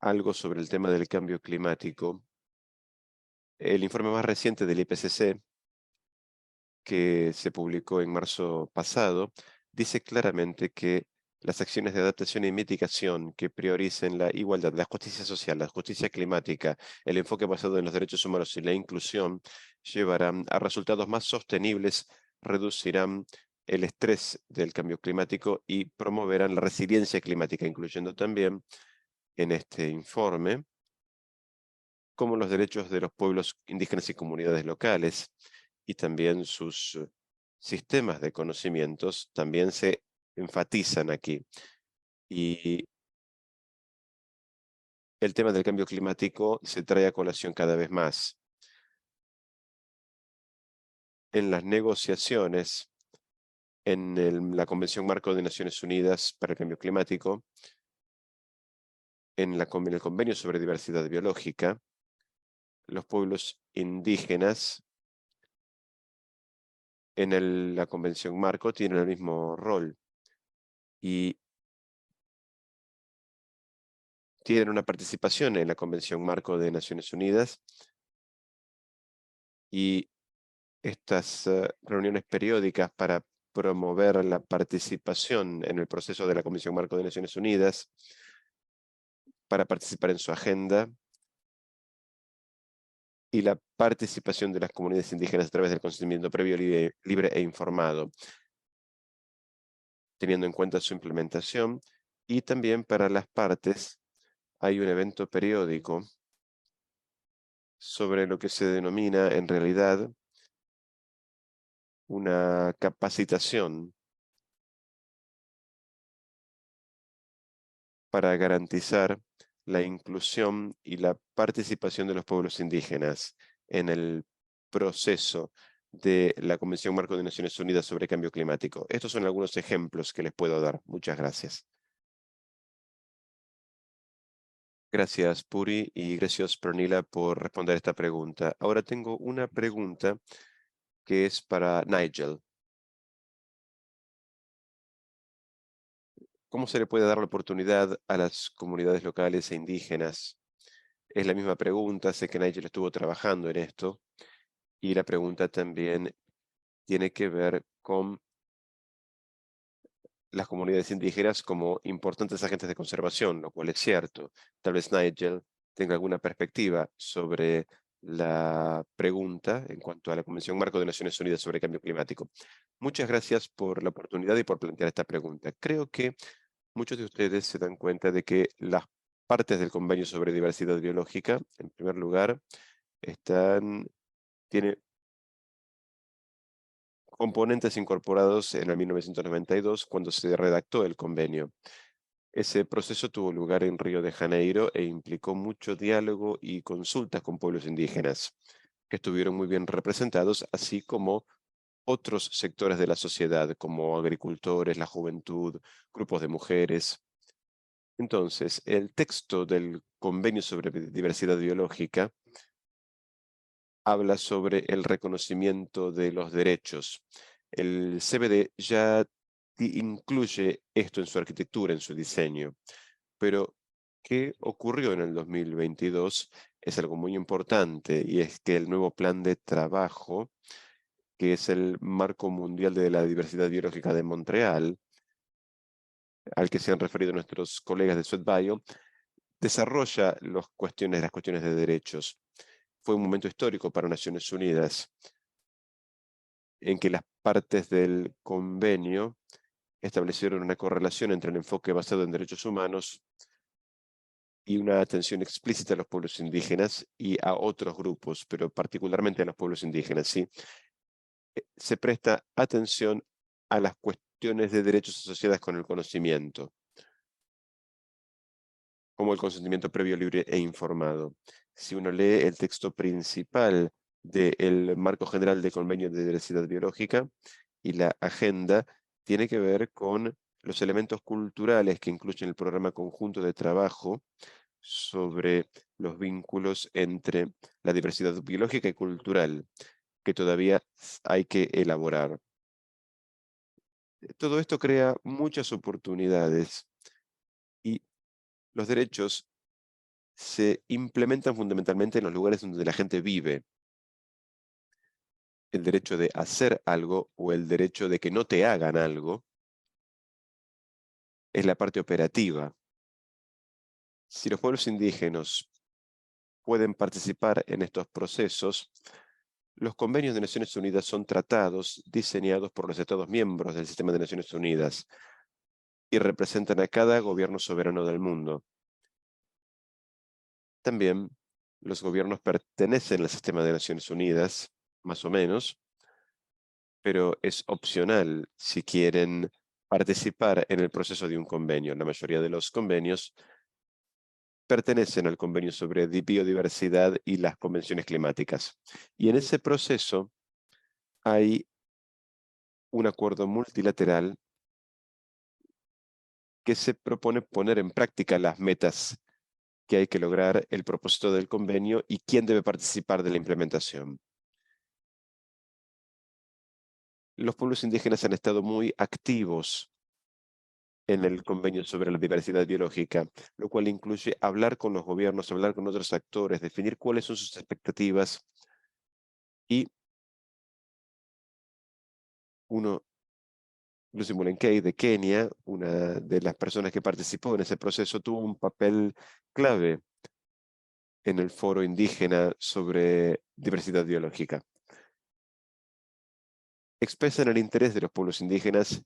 algo sobre el tema del cambio climático, el informe más reciente del IPCC, que se publicó en marzo pasado, dice claramente que las acciones de adaptación y mitigación que prioricen la igualdad, la justicia social, la justicia climática, el enfoque basado en los derechos humanos y la inclusión llevarán a resultados más sostenibles, reducirán el estrés del cambio climático y promoverán la resiliencia climática, incluyendo también en este informe como los derechos de los pueblos indígenas y comunidades locales y también sus sistemas de conocimientos también se enfatizan aquí. Y el tema del cambio climático se trae a colación cada vez más. En las negociaciones, en la Convención Marco de Naciones Unidas para el Cambio Climático, en el Convenio sobre Diversidad Biológica, los pueblos indígenas en la Convención Marco tienen el mismo rol y tienen una participación en la Convención Marco de Naciones Unidas y estas reuniones periódicas para promover la participación en el proceso de la Convención Marco de Naciones Unidas, para participar en su agenda y la participación de las comunidades indígenas a través del consentimiento previo, libre e informado, teniendo en cuenta su implementación. Y también para las partes hay un evento periódico sobre lo que se denomina en realidad una capacitación para garantizar la inclusión y la participación de los pueblos indígenas en el proceso de la Convención Marco de Naciones Unidas sobre Cambio Climático. Estos son algunos ejemplos que les puedo dar. Muchas gracias. Gracias, Puri, y gracias, Pernilla, por responder esta pregunta. Ahora tengo una pregunta que es para Nigel. ¿Cómo se le puede dar la oportunidad a las comunidades locales e indígenas? Es la misma pregunta, sé que Nigel estuvo trabajando en esto, y la pregunta también tiene que ver con las comunidades indígenas como importantes agentes de conservación, lo cual es cierto. Tal vez Nigel tenga alguna perspectiva sobre la pregunta en cuanto a la Convención Marco de Naciones Unidas sobre Cambio Climático. Muchas gracias por la oportunidad y por plantear esta pregunta. Creo que muchos de ustedes se dan cuenta de que las partes del Convenio sobre Diversidad Biológica, en primer lugar, tiene componentes incorporados en el 1992 cuando se redactó el convenio. Ese proceso tuvo lugar en Río de Janeiro e implicó mucho diálogo y consultas con pueblos indígenas, que estuvieron muy bien representados, así como otros sectores de la sociedad, como agricultores, la juventud, grupos de mujeres. Entonces, el texto del Convenio sobre Diversidad Biológica habla sobre el reconocimiento de los derechos. El CBD ya incluye esto en su arquitectura, en su diseño, pero ¿qué ocurrió en el 2022? Es algo muy importante, y es que el nuevo plan de trabajo, que es el Marco Mundial de la Diversidad Biológica de Montreal, al que se han referido nuestros colegas de SwedBio, desarrolla las cuestiones de derechos. Fue un momento histórico para Naciones Unidas, en que las partes del convenio establecieron una correlación entre el enfoque basado en derechos humanos y una atención explícita a los pueblos indígenas y a otros grupos, pero particularmente a los pueblos indígenas, ¿sí? Se presta atención a las cuestiones de derechos asociadas con el conocimiento, como el consentimiento previo, libre e informado. Si uno lee el texto principal del Marco General de Convenio de Diversidad Biológica y la agenda, tiene que ver con los elementos culturales que incluyen el programa conjunto de trabajo sobre los vínculos entre la diversidad biológica y cultural, que todavía hay que elaborar. Todo esto crea muchas oportunidades y los derechos se implementan fundamentalmente en los lugares donde la gente vive. El derecho de hacer algo o el derecho de que no te hagan algo es la parte operativa. Si los pueblos indígenas pueden participar en estos procesos, Los convenios de Naciones Unidas son tratados diseñados por los Estados miembros del sistema de Naciones Unidas y representan a cada gobierno soberano del mundo. También los gobiernos pertenecen al sistema de Naciones Unidas, más o menos, pero es opcional si quieren participar en el proceso de un convenio. La mayoría de los convenios pertenecen al convenio sobre biodiversidad y las convenciones climáticas. Y en ese proceso hay un acuerdo multilateral que se propone poner en práctica las metas que hay que lograr, el propósito del convenio y quién debe participar de la implementación. Los pueblos indígenas han estado muy activos en el convenio sobre la diversidad biológica, lo cual incluye hablar con los gobiernos, hablar con otros actores, definir cuáles son sus expectativas y uno, Lucy Molenkei de Kenia, una de las personas que participó en ese proceso, tuvo un papel clave en el foro indígena sobre diversidad biológica. Expresan el interés de los pueblos indígenas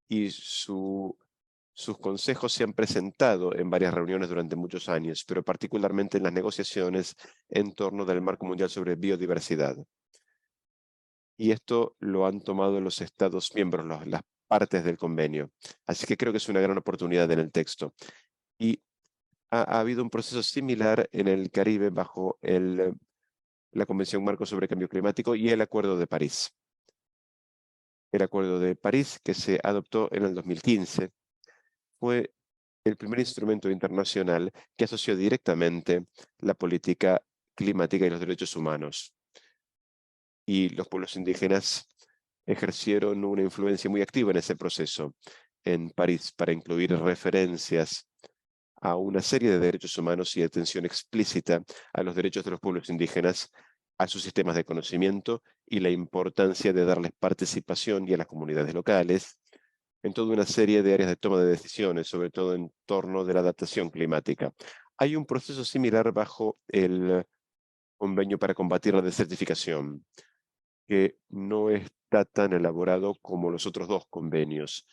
y sus consejos se han presentado en varias reuniones durante muchos años, pero particularmente en las negociaciones en torno del Marco Mundial sobre Biodiversidad. Y esto lo han tomado los Estados miembros, las partes del convenio. Así que creo que es una gran oportunidad en el texto. Y ha habido un proceso similar en el Caribe bajo la Convención Marco sobre Cambio Climático y el Acuerdo de París. El Acuerdo de París, que se adoptó en el 2015, fue el primer instrumento internacional que asoció directamente la política climática y los derechos humanos. Y los pueblos indígenas ejercieron una influencia muy activa en ese proceso en París para incluir referencias a una serie de derechos humanos y atención explícita a los derechos de los pueblos indígenas, a sus sistemas de conocimiento y la importancia de darles participación y a las comunidades locales en toda una serie de áreas de toma de decisiones, sobre todo en torno de la adaptación climática. Hay un proceso similar bajo el convenio para combatir la desertificación, que no está tan elaborado como los otros dos convenios,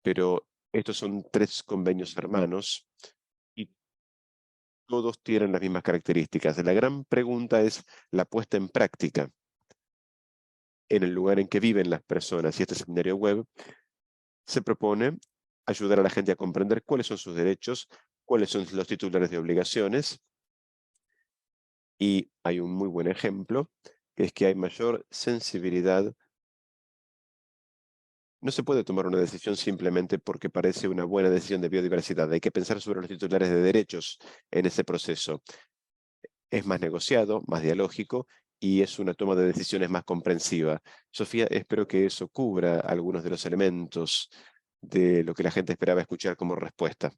pero estos son tres convenios hermanos y todos tienen las mismas características. La gran pregunta es la puesta en práctica en el lugar en que viven las personas. Y este seminario web se propone ayudar a la gente a comprender cuáles son sus derechos, cuáles son los titulares de obligaciones. Y hay un muy buen ejemplo, que es que hay mayor sensibilidad. No se puede tomar una decisión simplemente porque parece una buena decisión de biodiversidad. Hay que pensar sobre los titulares de derechos en ese proceso. Es más negociado, más dialógico y es una toma de decisiones más comprensiva. Sofía, espero que eso cubra algunos de los elementos de lo que la gente esperaba escuchar como respuesta.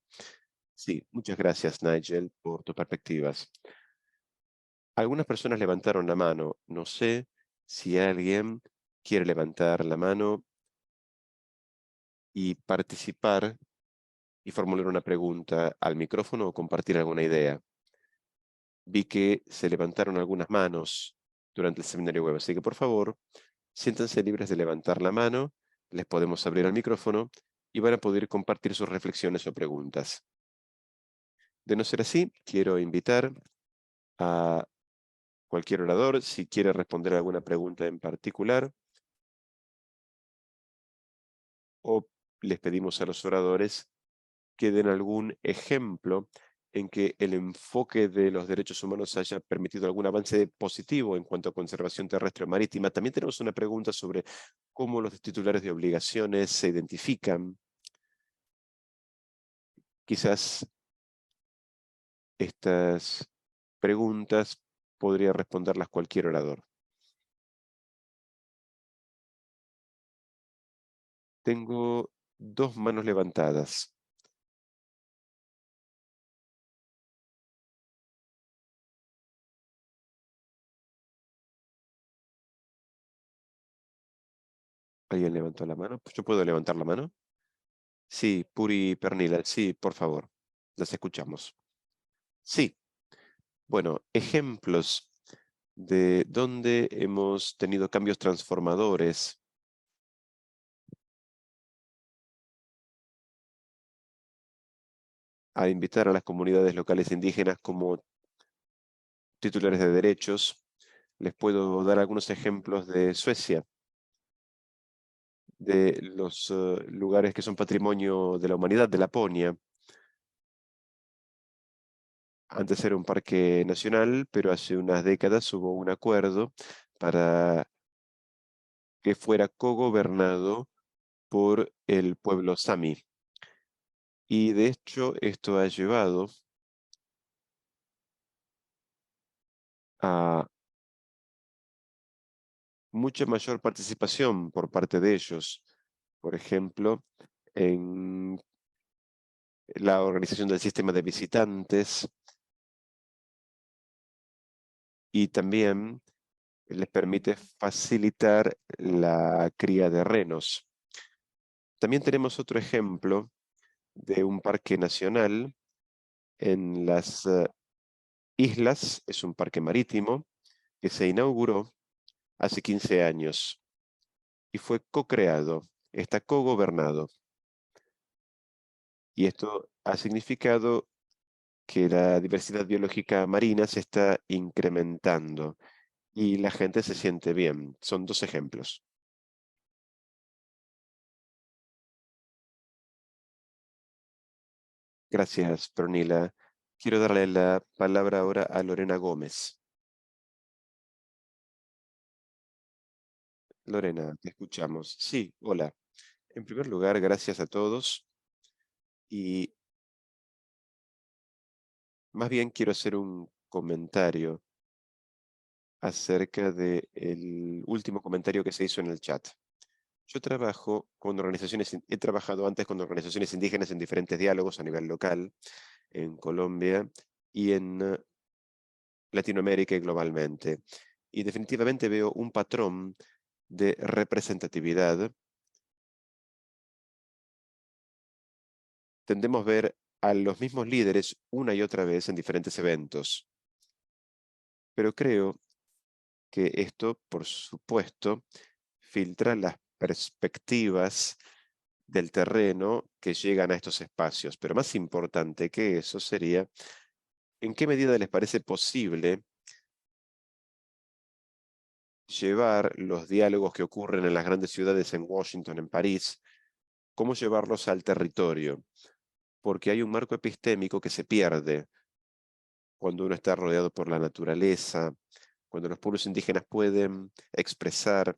Sí, muchas gracias, Nigel, por tus perspectivas. Algunas personas levantaron la mano. No sé si alguien quiere levantar la mano y participar y formular una pregunta al micrófono o compartir alguna idea. Vi que se levantaron algunas manos durante el seminario web, así que por favor, siéntanse libres de levantar la mano, les podemos abrir el micrófono y van a poder compartir sus reflexiones o preguntas. De no ser así, quiero invitar a cualquier orador, si quiere responder a alguna pregunta en particular, o les pedimos a los oradores que den algún ejemplo en que el enfoque de los derechos humanos haya permitido algún avance positivo en cuanto a conservación terrestre o marítima. También tenemos una pregunta sobre cómo los titulares de obligaciones se identifican. Quizás estas preguntas podría responderlas cualquier orador. Tengo dos manos levantadas. ¿Alguien levantó la mano? ¿Yo puedo levantar la mano? Sí, Puri Pernila, sí, por favor. Las escuchamos. Sí, bueno, ejemplos de dónde hemos tenido cambios transformadores a invitar a las comunidades locales indígenas como titulares de derechos. Les puedo dar algunos ejemplos de Suecia, de los lugares que son patrimonio de la humanidad, de Laponia. Antes era un parque nacional, pero hace unas décadas hubo un acuerdo para que fuera cogobernado por el pueblo Sami. Y de hecho esto ha llevado a mucha mayor participación por parte de ellos. Por ejemplo, en la organización del sistema de visitantes y también les permite facilitar la cría de renos. También tenemos otro ejemplo de un parque nacional en las islas, es un parque marítimo que se inauguró hace 15 años y fue co-creado, está co-gobernado. Y esto ha significado que la diversidad biológica marina se está incrementando y la gente se siente bien. Son dos ejemplos. Gracias, Pernila. Quiero darle la palabra ahora a Lorena Gómez. Lorena, te escuchamos. Sí, hola. En primer lugar, gracias a todos y más bien quiero hacer un comentario acerca del último comentario que se hizo en el chat. Yo trabajo con organizaciones, he trabajado antes con organizaciones indígenas en diferentes diálogos a nivel local, en Colombia y en Latinoamérica y globalmente. Y definitivamente veo un patrón de representatividad. Tendemos a ver a los mismos líderes una y otra vez en diferentes eventos. Pero creo que esto, por supuesto, filtra las perspectivas del terreno que llegan a estos espacios. Pero más importante que eso sería, ¿en qué medida les parece posible llevar los diálogos que ocurren en las grandes ciudades, en Washington, en París, cómo llevarlos al territorio? Porque hay un marco epistémico que se pierde cuando uno está rodeado por la naturaleza, cuando los pueblos indígenas pueden expresar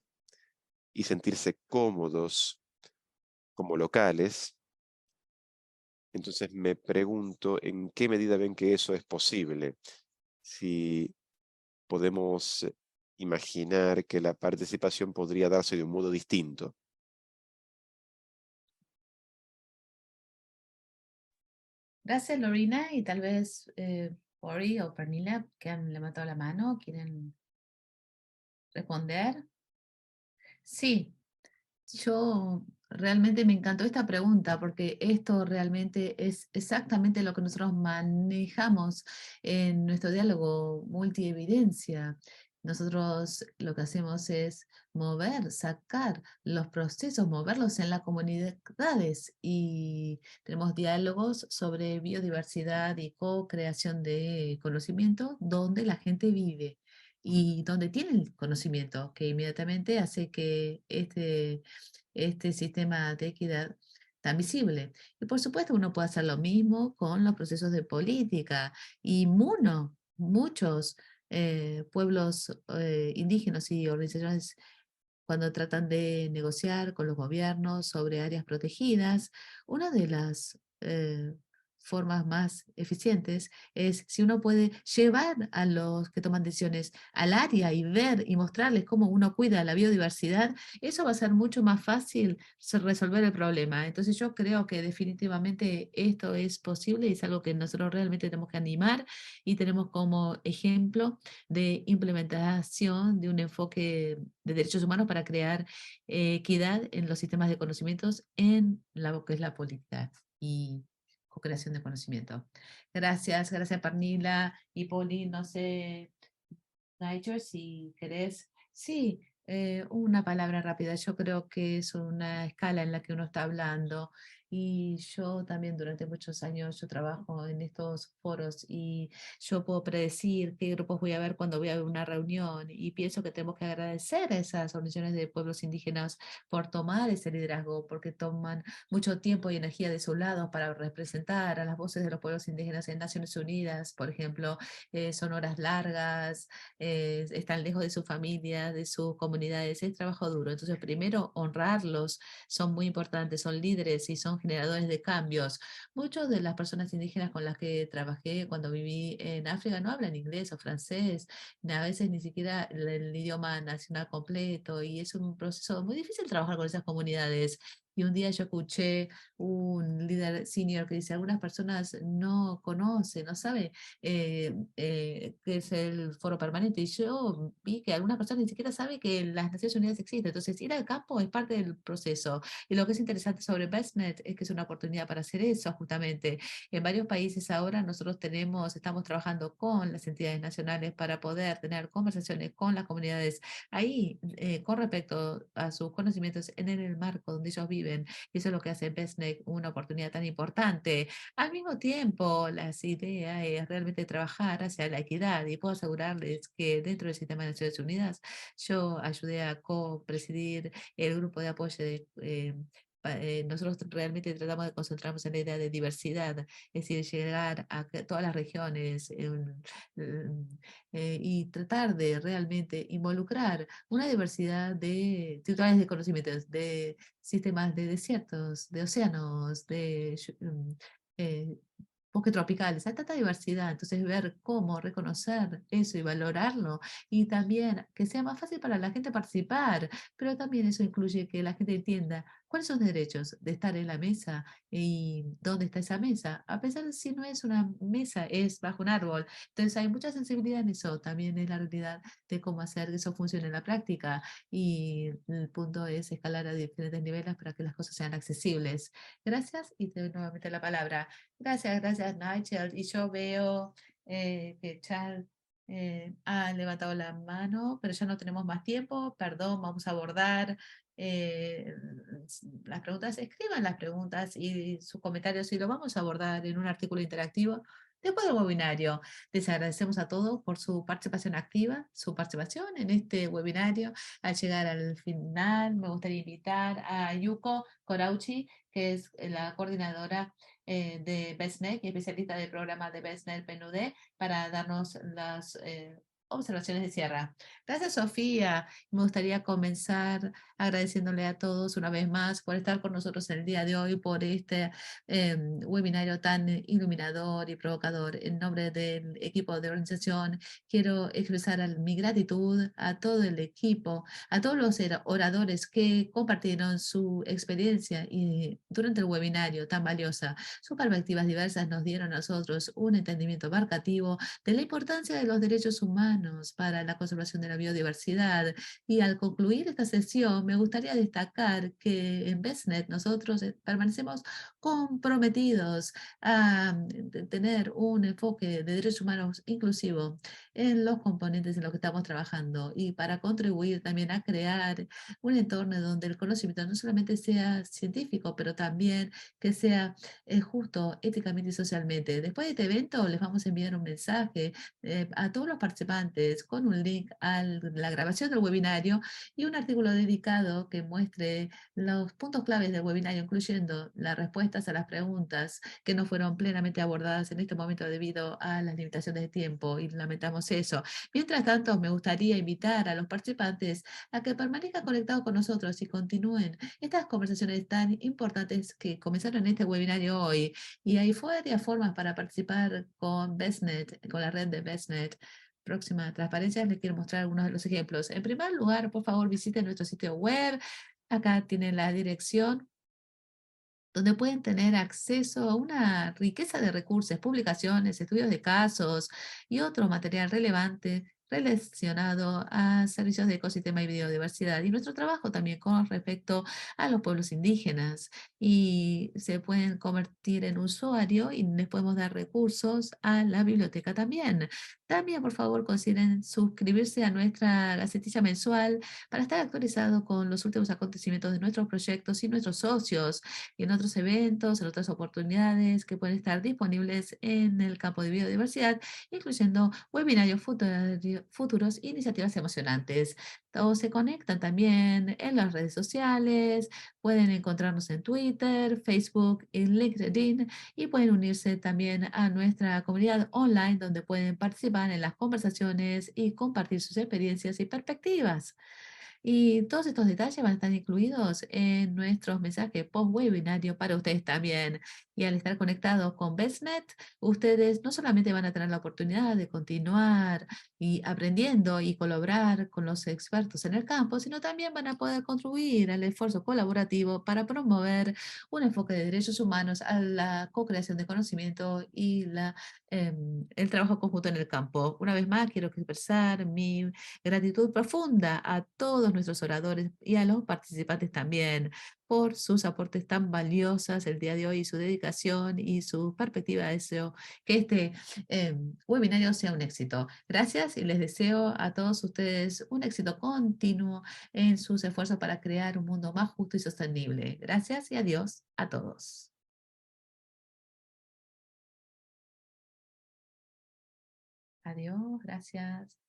y sentirse cómodos como locales. Entonces me pregunto en qué medida ven que eso es posible. Si podemos imaginar que la participación podría darse de un modo distinto. Gracias, Lorena, y tal vez Ori o Pernilla, que han levantado la mano, quieren responder. Sí, yo realmente me encantó esta pregunta porque esto realmente es exactamente lo que nosotros manejamos en nuestro diálogo multievidencia. Nosotros lo que hacemos es mover, sacar los procesos, moverlos en las comunidades y tenemos diálogos sobre biodiversidad y co-creación de conocimiento donde la gente vive y donde tiene el conocimiento, que inmediatamente hace que este sistema de equidad tan visible. Y por supuesto uno puede hacer lo mismo con los procesos de política y muchos pueblos indígenas y organizaciones cuando tratan de negociar con los gobiernos sobre áreas protegidas, una de las formas más eficientes es si uno puede llevar a los que toman decisiones al área y ver y mostrarles cómo uno cuida la biodiversidad, eso va a ser mucho más fácil resolver el problema. Entonces yo creo que definitivamente esto es posible y es algo que nosotros realmente tenemos que animar y tenemos como ejemplo de implementación de un enfoque de derechos humanos para crear equidad en los sistemas de conocimientos en lo que es la política y co-creación de conocimiento. Gracias, gracias Parnila y Poli, no sé Nigel, si querés. Sí, una palabra rápida. Yo creo que es una escala en la que uno está hablando. Y yo también durante muchos años yo trabajo en estos foros y yo puedo predecir qué grupos voy a ver cuando voy a ver una reunión. Y pienso que tenemos que agradecer a esas organizaciones de pueblos indígenas por tomar ese liderazgo, porque toman mucho tiempo y energía de su lado para representar a las voces de los pueblos indígenas en Naciones Unidas, por ejemplo. Son horas largas, están lejos de su familia, de sus comunidades, es trabajo duro. Entonces, primero, honrarlos, son muy importantes, son líderes y son generadores de cambios. Muchas de las personas indígenas con las que trabajé cuando viví en África no hablan inglés o francés, a veces ni siquiera el idioma nacional completo, y es un proceso muy difícil trabajar con esas comunidades. Y un día yo escuché un líder senior que dice, algunas personas no conocen, no saben que es el foro permanente. Y yo vi que algunas personas ni siquiera saben que las Naciones Unidas existen. Entonces, ir al campo es parte del proceso. Y lo que es interesante sobre BestNet es que es una oportunidad para hacer eso, justamente. En varios países ahora nosotros estamos trabajando con las entidades nacionales para poder tener conversaciones con las comunidades ahí con respecto a sus conocimientos en el marco donde ellos viven. Y eso es lo que hace BestNet una oportunidad tan importante. Al mismo tiempo, las ideas es realmente trabajar hacia la equidad, y puedo asegurarles que dentro del sistema de Naciones Unidas yo ayudé a co-presidir el grupo de apoyo nosotros realmente tratamos de concentrarnos en la idea de diversidad, es decir, llegar a todas las regiones y tratar de realmente involucrar una diversidad de titulares de conocimientos, de sistemas de desiertos, de océanos, eh, bosques tropicales, hay tanta diversidad. Entonces, ver cómo reconocer eso y valorarlo, y también que sea más fácil para la gente participar, pero también eso incluye que la gente entienda cuáles son los derechos de estar en la mesa y dónde está esa mesa, a pesar de si no es una mesa, es bajo un árbol. Entonces, hay mucha sensibilidad en eso, también es la realidad de cómo hacer que eso funcione en la práctica, y el punto es escalar a diferentes niveles para que las cosas sean accesibles. Gracias y te doy nuevamente la palabra. Gracias, gracias, Nigel. Y yo veo que Charles ha levantado la mano, pero ya no tenemos más tiempo. Perdón, vamos a abordar eh, las preguntas. Escriban las preguntas y sus comentarios y lo vamos a abordar en un artículo interactivo después del webinario. Les agradecemos a todos por su participación activa, su participación en este webinario. Al llegar al final, me gustaría invitar a Yuko Korauchi, que es la coordinadora de BESNET y especialista del programa de BESNET PNUD, para darnos las observaciones de cierre. Gracias, Sofía. Me gustaría comenzar agradeciéndole a todos una vez más por estar con nosotros el día de hoy, por este webinario tan iluminador y provocador. En nombre del equipo de organización, quiero expresar mi gratitud a todo el equipo, a todos los oradores que compartieron su experiencia y durante el webinario tan valiosa. Sus perspectivas diversas nos dieron a nosotros un entendimiento abarcativo de la importancia de los derechos humanos para la conservación de la biodiversidad. Y al concluir esta sesión, me gustaría destacar que en BESNET nosotros permanecemos comprometidos a tener un enfoque de derechos humanos inclusivo en los componentes en los que estamos trabajando, y para contribuir también a crear un entorno donde el conocimiento no solamente sea científico, pero también que sea justo éticamente y socialmente. Después de este evento les vamos a enviar un mensaje a todos los participantes con un link a la grabación del webinario y un artículo dedicado que muestre los puntos claves del webinario, incluyendo las respuestas a las preguntas que no fueron plenamente abordadas en este momento debido a las limitaciones de tiempo, y lamentamos eso. Mientras tanto, me gustaría invitar a los participantes a que permanezcan conectados con nosotros y continúen estas conversaciones tan importantes que comenzaron en este webinario hoy. Y hay varias formas para participar con BESNET, con la red de BESNET. Próxima transparencia, les quiero mostrar algunos de los ejemplos. En primer lugar, por favor, visiten nuestro sitio web. Acá tienen la dirección donde pueden tener acceso a una riqueza de recursos, publicaciones, estudios de casos y otro material relevante relacionado a servicios de ecosistema y biodiversidad y nuestro trabajo también con respecto a los pueblos indígenas. Y se pueden convertir en usuario y les podemos dar recursos a la biblioteca también. También, por favor, consideren suscribirse a nuestra gacetilla mensual para estar actualizado con los últimos acontecimientos de nuestros proyectos y nuestros socios y en otros eventos, en otras oportunidades que pueden estar disponibles en el campo de biodiversidad, incluyendo webinarios futuros e iniciativas emocionantes. Todos se conectan también en las redes sociales, pueden encontrarnos en Twitter, Facebook y LinkedIn y pueden unirse también a nuestra comunidad online donde pueden participar en las conversaciones y compartir sus experiencias y perspectivas. Y todos estos detalles van a estar incluidos en nuestros mensajes post-webinario para ustedes también. Y al estar conectados con BestNet, ustedes no solamente van a tener la oportunidad de continuar y aprendiendo y colaborar con los expertos en el campo, sino también van a poder contribuir al esfuerzo colaborativo para promover un enfoque de derechos humanos a la co-creación de conocimiento y el trabajo conjunto en el campo. Una vez más, quiero expresar mi gratitud profunda a todos nuestros oradores y a los participantes también por sus aportes tan valiosas el día de hoy y su dedicación y su perspectiva. Deseo que este webinario sea un éxito. Gracias y les deseo a todos ustedes un éxito continuo en sus esfuerzos para crear un mundo más justo y sostenible. Gracias y adiós a todos. Adiós, gracias.